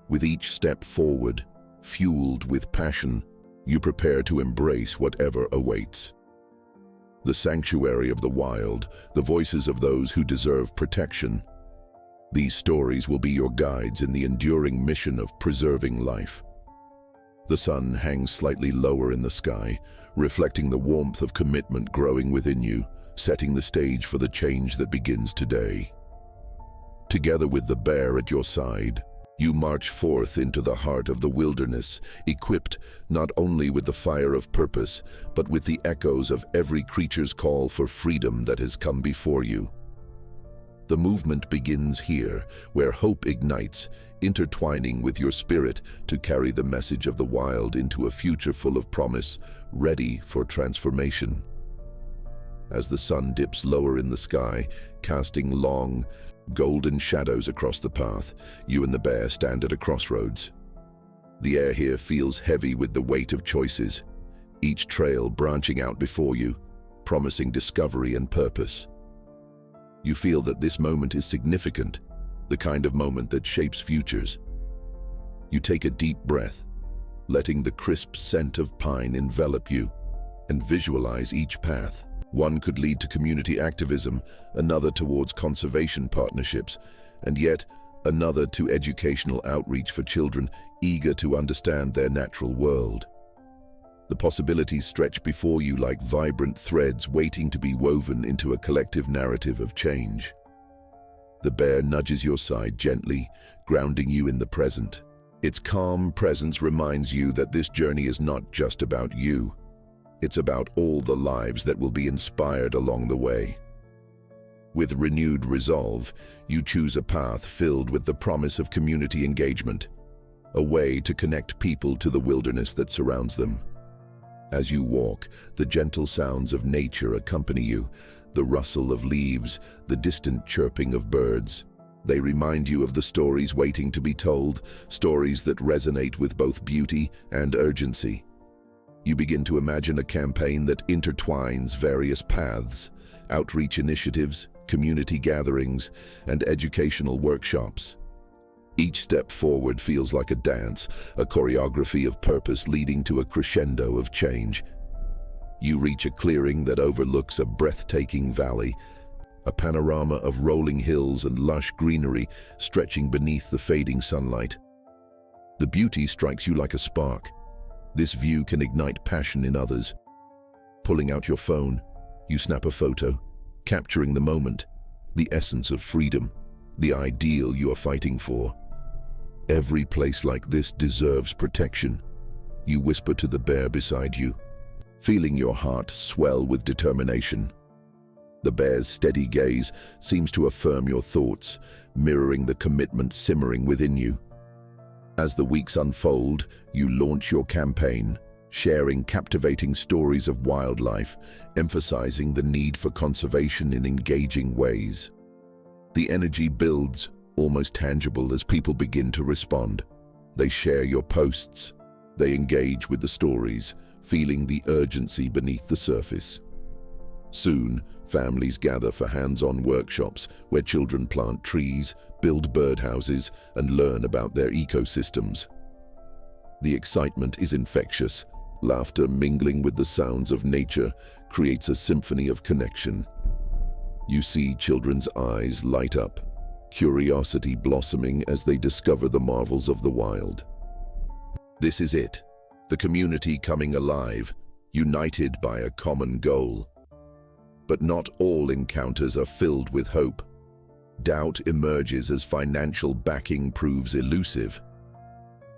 With each step forward, fueled with passion, you prepare to embrace whatever awaits. The sanctuary of the wild, the voices of those who deserve protection. These stories will be your guides in the enduring mission of preserving life. The sun hangs slightly lower in the sky, reflecting the warmth of commitment growing within you, setting the stage for the change that begins today. Together with the bear at your side, you march forth into the heart of the wilderness, equipped not only with the fire of purpose, but with the echoes of every creature's call for freedom that has come before you. The movement begins here, where hope ignites, intertwining with your spirit to carry the message of the wild into a future full of promise, ready for transformation. As the sun dips lower in the sky, casting long, golden shadows across the path, you and the bear stand at a crossroads. The air here feels heavy with the weight of choices, each trail branching out before you, promising discovery and purpose. You feel that this moment is significant, the kind of moment that shapes futures. You take a deep breath, letting the crisp scent of pine envelop you, and visualize each path. One could lead to community activism, another towards conservation partnerships, and yet another to educational outreach for children eager to understand their natural world. The possibilities stretch before you like vibrant threads waiting to be woven into a collective narrative of change. The bear nudges your side gently, grounding you in the present. Its calm presence reminds you that this journey is not just about you. It's about all the lives that will be inspired along the way. With renewed resolve, you choose a path filled with the promise of community engagement, a way to connect people to the wilderness that surrounds them. As you walk, the gentle sounds of nature accompany you, the rustle of leaves, the distant chirping of birds. They remind you of the stories waiting to be told, stories that resonate with both beauty and urgency. You begin to imagine a campaign that intertwines various paths, outreach initiatives, community gatherings, and educational workshops. Each step forward feels like a dance, a choreography of purpose leading to a crescendo of change. You reach a clearing that overlooks a breathtaking valley, a panorama of rolling hills and lush greenery stretching beneath the fading sunlight. The beauty strikes you like a spark. This view can ignite passion in others. Pulling out your phone, you snap a photo, capturing the moment, the essence of freedom, the ideal you are fighting for. Every place like this deserves protection, you whisper to the bear beside you, feeling your heart swell with determination. The bear's steady gaze seems to affirm your thoughts, mirroring the commitment simmering within you. As the weeks unfold, you launch your campaign, sharing captivating stories of wildlife, emphasizing the need for conservation in engaging ways. The energy builds, almost tangible, as people begin to respond. They share your posts. They engage with the stories, feeling the urgency beneath the surface. Soon, families gather for hands-on workshops where children plant trees, build birdhouses, and learn about their ecosystems. The excitement is infectious. Laughter mingling with the sounds of nature creates a symphony of connection. You see children's eyes light up, curiosity blossoming as they discover the marvels of the wild. This is it, the community coming alive, united by a common goal. But not all encounters are filled with hope. Doubt emerges as financial backing proves elusive.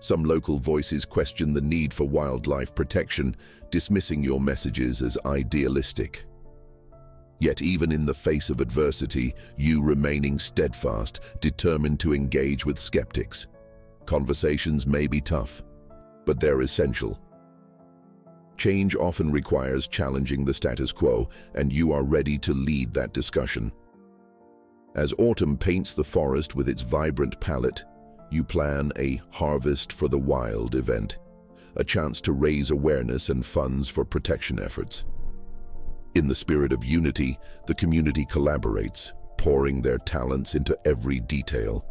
Some local voices question the need for wildlife protection, dismissing your messages as idealistic. Yet even in the face of adversity, you remaining steadfast, determined to engage with skeptics. Conversations may be tough, but they're essential. Change often requires challenging the status quo, and you are ready to lead that discussion. As autumn paints the forest with its vibrant palette, you plan a Harvest for the Wild event, a chance to raise awareness and funds for protection efforts. In the spirit of unity, the community collaborates, pouring their talents into every detail.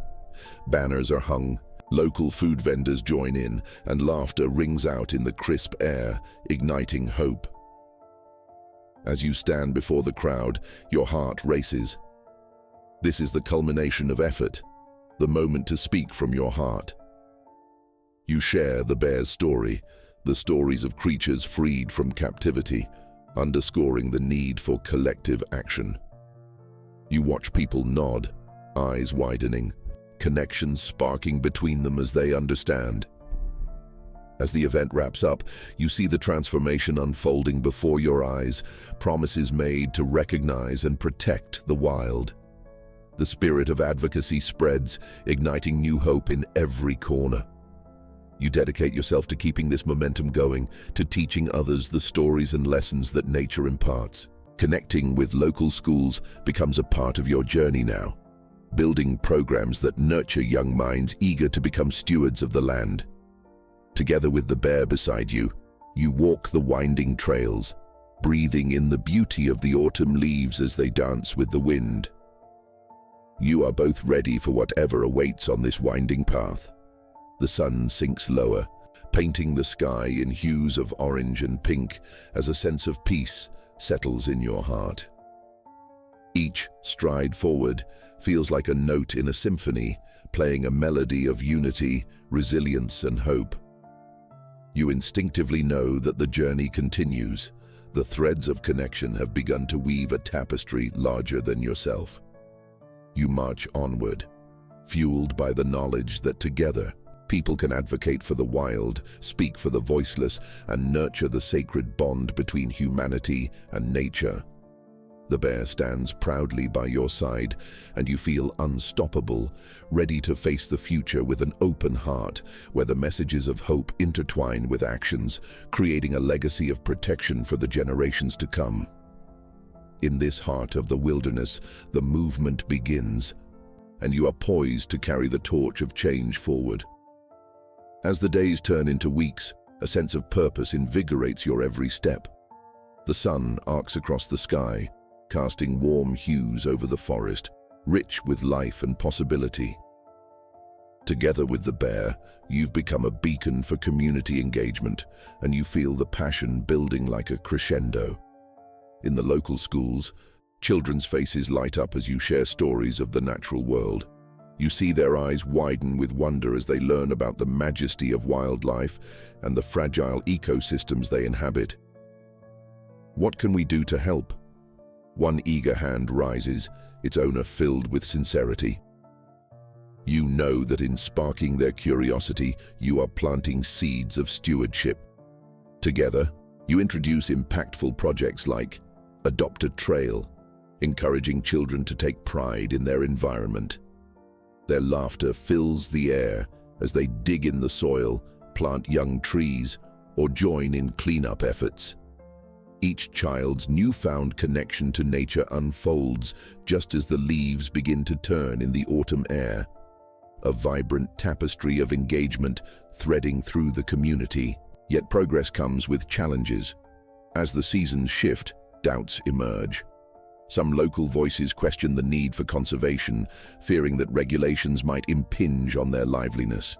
Banners are hung, local food vendors join in, and laughter rings out in the crisp air, igniting hope. As you stand before the crowd, your heart races. This is the culmination of effort, the moment to speak from your heart. You share the bear's story, the stories of creatures freed from captivity, underscoring the need for collective action. You watch people nod, eyes widening, connections sparking between them as they understand. As the event wraps up, you see the transformation unfolding before your eyes, promises made to recognize and protect the wild. The spirit of advocacy spreads, igniting new hope in every corner. You dedicate yourself to keeping this momentum going, to teaching others the stories and lessons that nature imparts. Connecting with local schools becomes a part of your journey now, building programs that nurture young minds eager to become stewards of the land. Together with the bear beside you, you walk the winding trails, breathing in the beauty of the autumn leaves as they dance with the wind. You are both ready for whatever awaits on this winding path. The sun sinks lower, painting the sky in hues of orange and pink as a sense of peace settles in your heart. Each stride forward feels like a note in a symphony, playing a melody of unity, resilience, and hope. You instinctively know that the journey continues. The threads of connection have begun to weave a tapestry larger than yourself. You march onward, fueled by the knowledge that together, people can advocate for the wild, speak for the voiceless, and nurture the sacred bond between humanity and nature. The bear stands proudly by your side, and you feel unstoppable, ready to face the future with an open heart, where the messages of hope intertwine with actions, creating a legacy of protection for the generations to come. In this heart of the wilderness, the movement begins, and you are poised to carry the torch of change forward. As the days turn into weeks, a sense of purpose invigorates your every step. The sun arcs across the sky, casting warm hues over the forest, rich with life and possibility. Together with the bear, you've become a beacon for community engagement, and you feel the passion building like a crescendo. In the local schools, children's faces light up as you share stories of the natural world. You see their eyes widen with wonder as they learn about the majesty of wildlife and the fragile ecosystems they inhabit. What can we do to help? One eager hand rises, its owner filled with sincerity. You know that in sparking their curiosity, you are planting seeds of stewardship. Together, you introduce impactful projects like Adopt a Trail, encouraging children to take pride in their environment. Their laughter fills the air as they dig in the soil, plant young trees, or join in cleanup efforts. Each child's newfound connection to nature unfolds just as the leaves begin to turn in the autumn air, a vibrant tapestry of engagement threading through the community. Yet progress comes with challenges. As the seasons shift, doubts emerge. Some local voices question the need for conservation, fearing that regulations might impinge on their liveliness.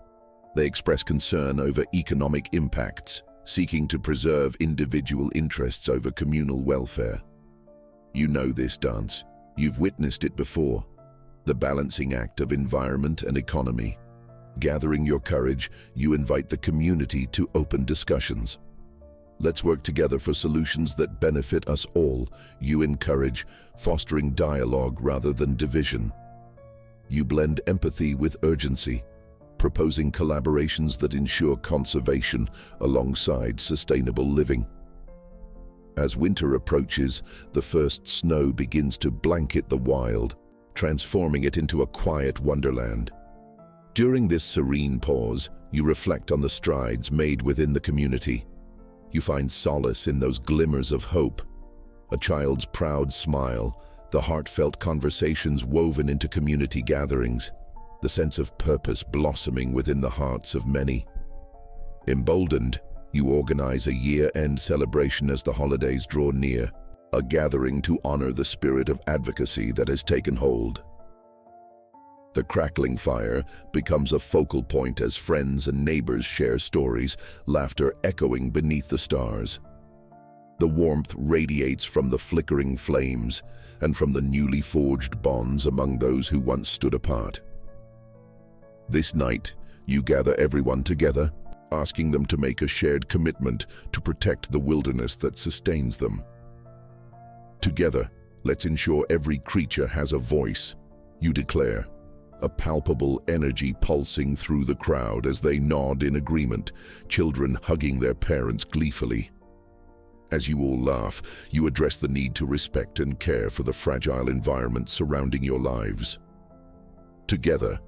They express concern over economic impacts, seeking to preserve individual interests over communal welfare. You know this dance. You've witnessed it before. The balancing act of environment and economy. Gathering your courage, you invite the community to open discussions. Let's work together for solutions that benefit us all. You encourage, fostering dialogue rather than division. You blend empathy with urgency, proposing collaborations that ensure conservation alongside sustainable living. As winter approaches, the first snow begins to blanket the wild, transforming it into a quiet wonderland. During this serene pause, you reflect on the strides made within the community. You find solace in those glimmers of hope, a child's proud smile, the heartfelt conversations woven into community gatherings, the sense of purpose blossoming within the hearts of many. Emboldened, you organize a year-end celebration as the holidays draw near, a gathering to honor the spirit of advocacy that has taken hold. The crackling fire becomes a focal point as friends and neighbors share stories, laughter echoing beneath the stars. The warmth radiates from the flickering flames and from the newly forged bonds among those who once stood apart. This night, you gather everyone together, asking them to make a shared commitment to protect the wilderness that sustains them. Together, let's ensure every creature has a voice, you declare, a palpable energy pulsing through the crowd as they nod in agreement, children hugging their parents gleefully. As you all laugh, you address the need to respect and care for the fragile environment surrounding your lives. Together,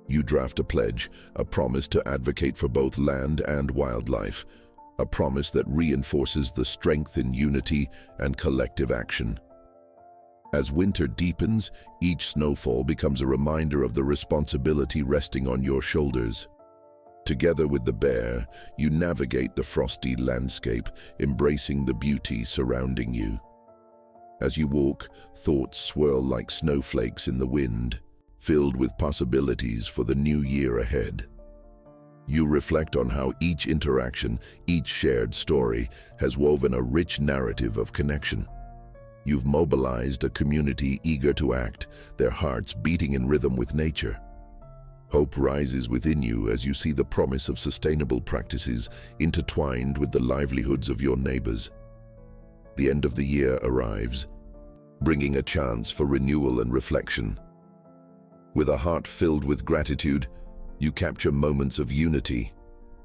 you draft a pledge, a promise to advocate for both land and wildlife, a promise that reinforces the strength in unity and collective action. As winter deepens, each snowfall becomes a reminder of the responsibility resting on your shoulders. Together with the bear, you navigate the frosty landscape, embracing the beauty surrounding you. As you walk, thoughts swirl like snowflakes in the wind, filled with possibilities for the new year ahead. You reflect on how each interaction, each shared story, has woven a rich narrative of connection. You've mobilized a community eager to act, their hearts beating in rhythm with nature. Hope rises within you as you see the promise of sustainable practices intertwined with the livelihoods of your neighbors. The end of the year arrives, bringing a chance for renewal and reflection. With a heart filled with gratitude, you capture moments of unity,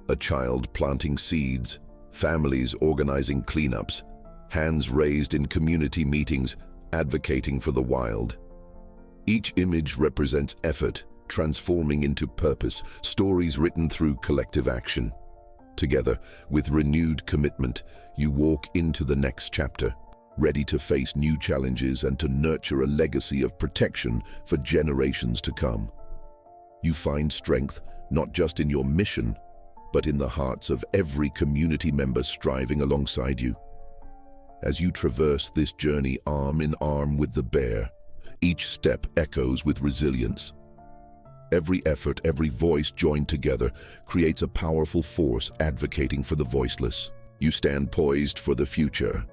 a child planting seeds, families organizing cleanups, hands raised in community meetings advocating for the wild. Each image represents effort, transforming into purpose, stories written through collective action. Together, with renewed commitment, you walk into the next chapter, ready to face new challenges and to nurture a legacy of protection for generations to come. You find strength not just in your mission, but in the hearts of every community member striving alongside you. As you traverse this journey arm in arm with the bear, each step echoes with resilience. Every effort, every voice joined together creates a powerful force advocating for the voiceless. You stand poised for the future,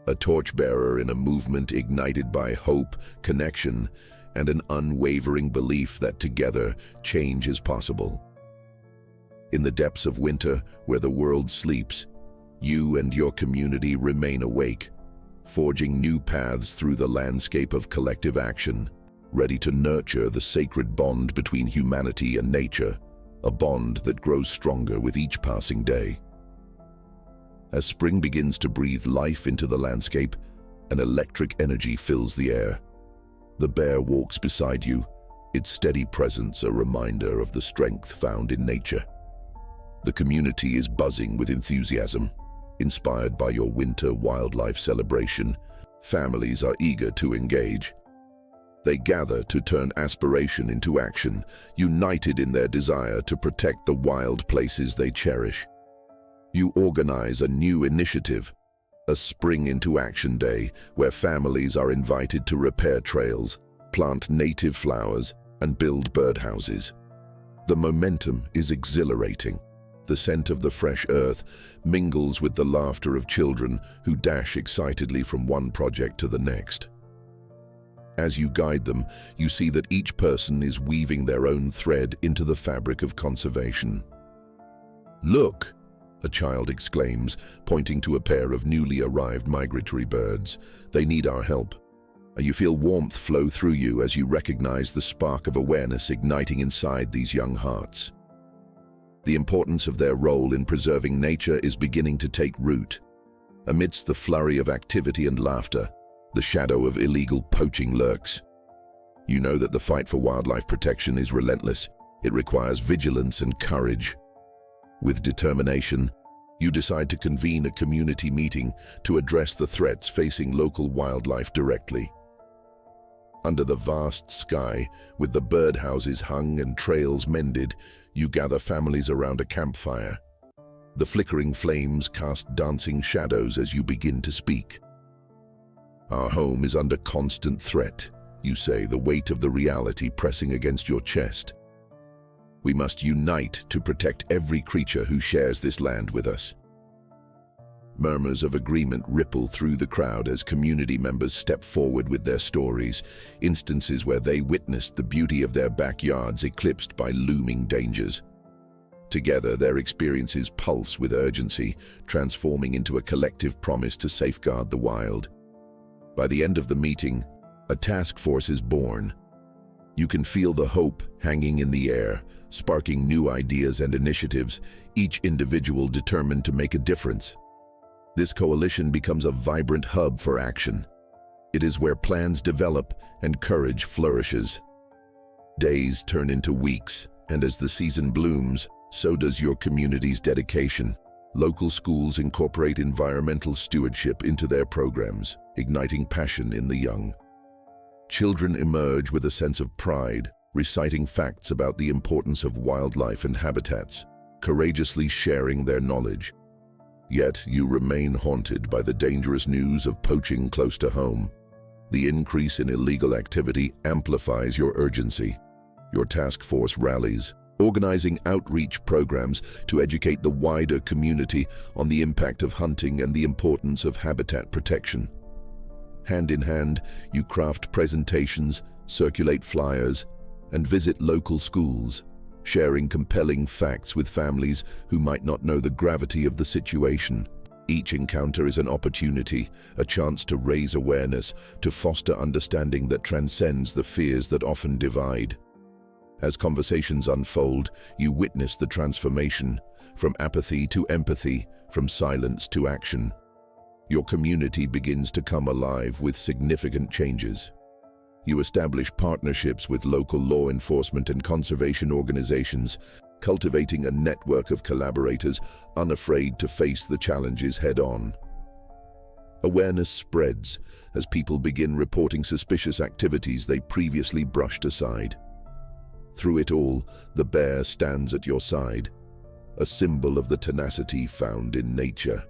a torchbearer in a movement ignited by hope, connection, and an unwavering belief that together change is possible. In the depths of winter, where the world sleeps, you and your community remain awake, forging new paths through the landscape of collective action, ready to nurture the sacred bond between humanity and nature, a bond that grows stronger with each passing day. As spring begins to breathe life into the landscape, an electric energy fills the air. The bear walks beside you, its steady presence a reminder of the strength found in nature. The community is buzzing with enthusiasm. Inspired by your winter wildlife celebration, families are eager to engage. They gather to turn aspiration into action, united in their desire to protect the wild places they cherish. You organize a new initiative, a Spring into Action Day, where families are invited to repair trails, plant native flowers, and build birdhouses. The momentum is exhilarating. The scent of the fresh earth mingles with the laughter of children who dash excitedly from one project to the next. As you guide them, you see that each person is weaving their own thread into the fabric of conservation. "Look!" a child exclaims, pointing to a pair of newly arrived migratory birds. "They need our help." You feel warmth flow through you as you recognize the spark of awareness igniting inside these young hearts. The importance of their role in preserving nature is beginning to take root. Amidst the flurry of activity and laughter, the shadow of illegal poaching lurks. You know that the fight for wildlife protection is relentless. It requires vigilance and courage. With determination, you decide to convene a community meeting to address the threats facing local wildlife directly. Under the vast sky, with the birdhouses hung and trails mended, you gather families around a campfire. The flickering flames cast dancing shadows as you begin to speak. "Our home is under constant threat," you say, the weight of the reality pressing against your chest. "We must unite to protect every creature who shares this land with us." Murmurs of agreement ripple through the crowd as community members step forward with their stories, instances where they witnessed the beauty of their backyards eclipsed by looming dangers. Together, their experiences pulse with urgency, transforming into a collective promise to safeguard the wild. By the end of the meeting, a task force is born. You can feel the hope hanging in the air, sparking new ideas and initiatives, each individual determined to make a difference. This coalition becomes a vibrant hub for action. It is where plans develop and courage flourishes. Days turn into weeks, and as the season blooms, so does your community's dedication. Local schools incorporate environmental stewardship into their programs, igniting passion in the young. Children emerge with a sense of pride, reciting facts about the importance of wildlife and habitats, courageously sharing their knowledge. Yet you remain haunted by the dangerous news of poaching close to home. The increase in illegal activity amplifies your urgency. Your task force rallies, organizing outreach programs to educate the wider community on the impact of hunting and the importance of habitat protection. Hand in hand, you craft presentations, circulate flyers, and visit local schools, sharing compelling facts with families who might not know the gravity of the situation. Each encounter is an opportunity, a chance to raise awareness, to foster understanding that transcends the fears that often divide. As conversations unfold, you witness the transformation, from apathy to empathy, from silence to action. Your community begins to come alive with significant changes. You establish partnerships with local law enforcement and conservation organizations, cultivating a network of collaborators unafraid to face the challenges head-on. Awareness spreads as people begin reporting suspicious activities they previously brushed aside. Through it all, the bear stands at your side, a symbol of the tenacity found in nature.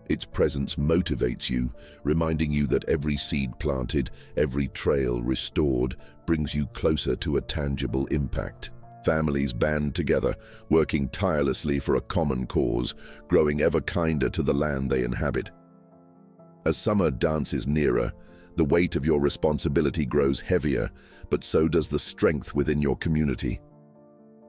Its presence motivates you, reminding you that every seed planted, every trail restored, brings you closer to a tangible impact. Families band together, working tirelessly for a common cause, growing ever kinder to the land they inhabit. As summer dances nearer, the weight of your responsibility grows heavier, but so does the strength within your community.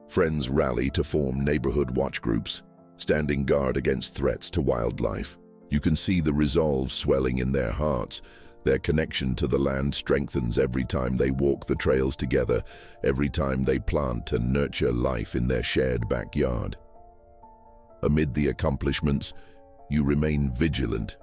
Friends rally to form neighborhood watch groups, standing guard against threats to wildlife. You can see the resolve swelling in their hearts. Their connection to the land strengthens every time they walk the trails together, every time they plant and nurture life in their shared backyard. Amid the accomplishments, you remain vigilant.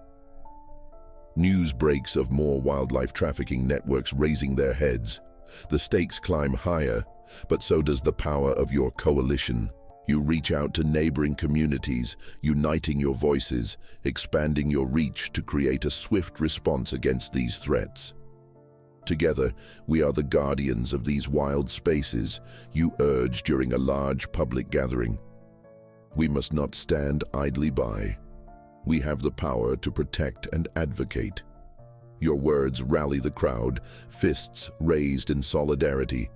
News breaks of more wildlife trafficking networks raising their heads. The stakes climb higher, but so does the power of your coalition. You reach out to neighboring communities, uniting your voices, expanding your reach to create a swift response against these threats. Together, we are the guardians of these wild spaces, you urge during a large public gathering. We must not stand idly by. We have the power to protect and advocate. Your words rally the crowd, fists raised in solidarity,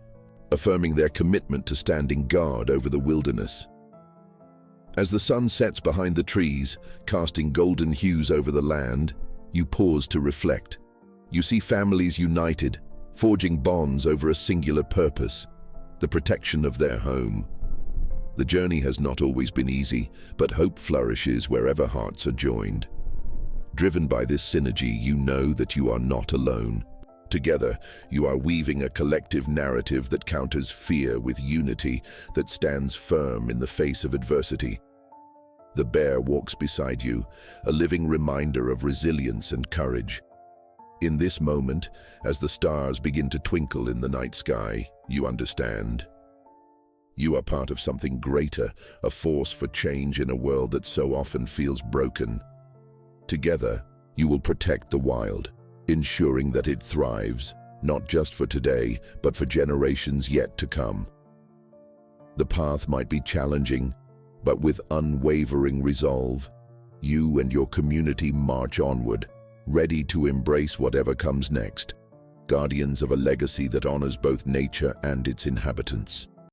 affirming their commitment to standing guard over the wilderness. As the sun sets behind the trees, casting golden hues over the land, you pause to reflect. You see families united, forging bonds over a singular purpose, the protection of their home. The journey has not always been easy, but hope flourishes wherever hearts are joined. Driven by this synergy, you know that you are not alone. Together, you are weaving a collective narrative that counters fear with unity that stands firm in the face of adversity. The bear walks beside you, a living reminder of resilience and courage. In this moment, as the stars begin to twinkle in the night sky, you understand. You are part of something greater, a force for change in a world that so often feels broken. Together, you will protect the wild, ensuring that it thrives, not just for today, but for generations yet to come. The path might be challenging, but with unwavering resolve, you and your community march onward, ready to embrace whatever comes next, guardians of a legacy that honors both nature and its inhabitants.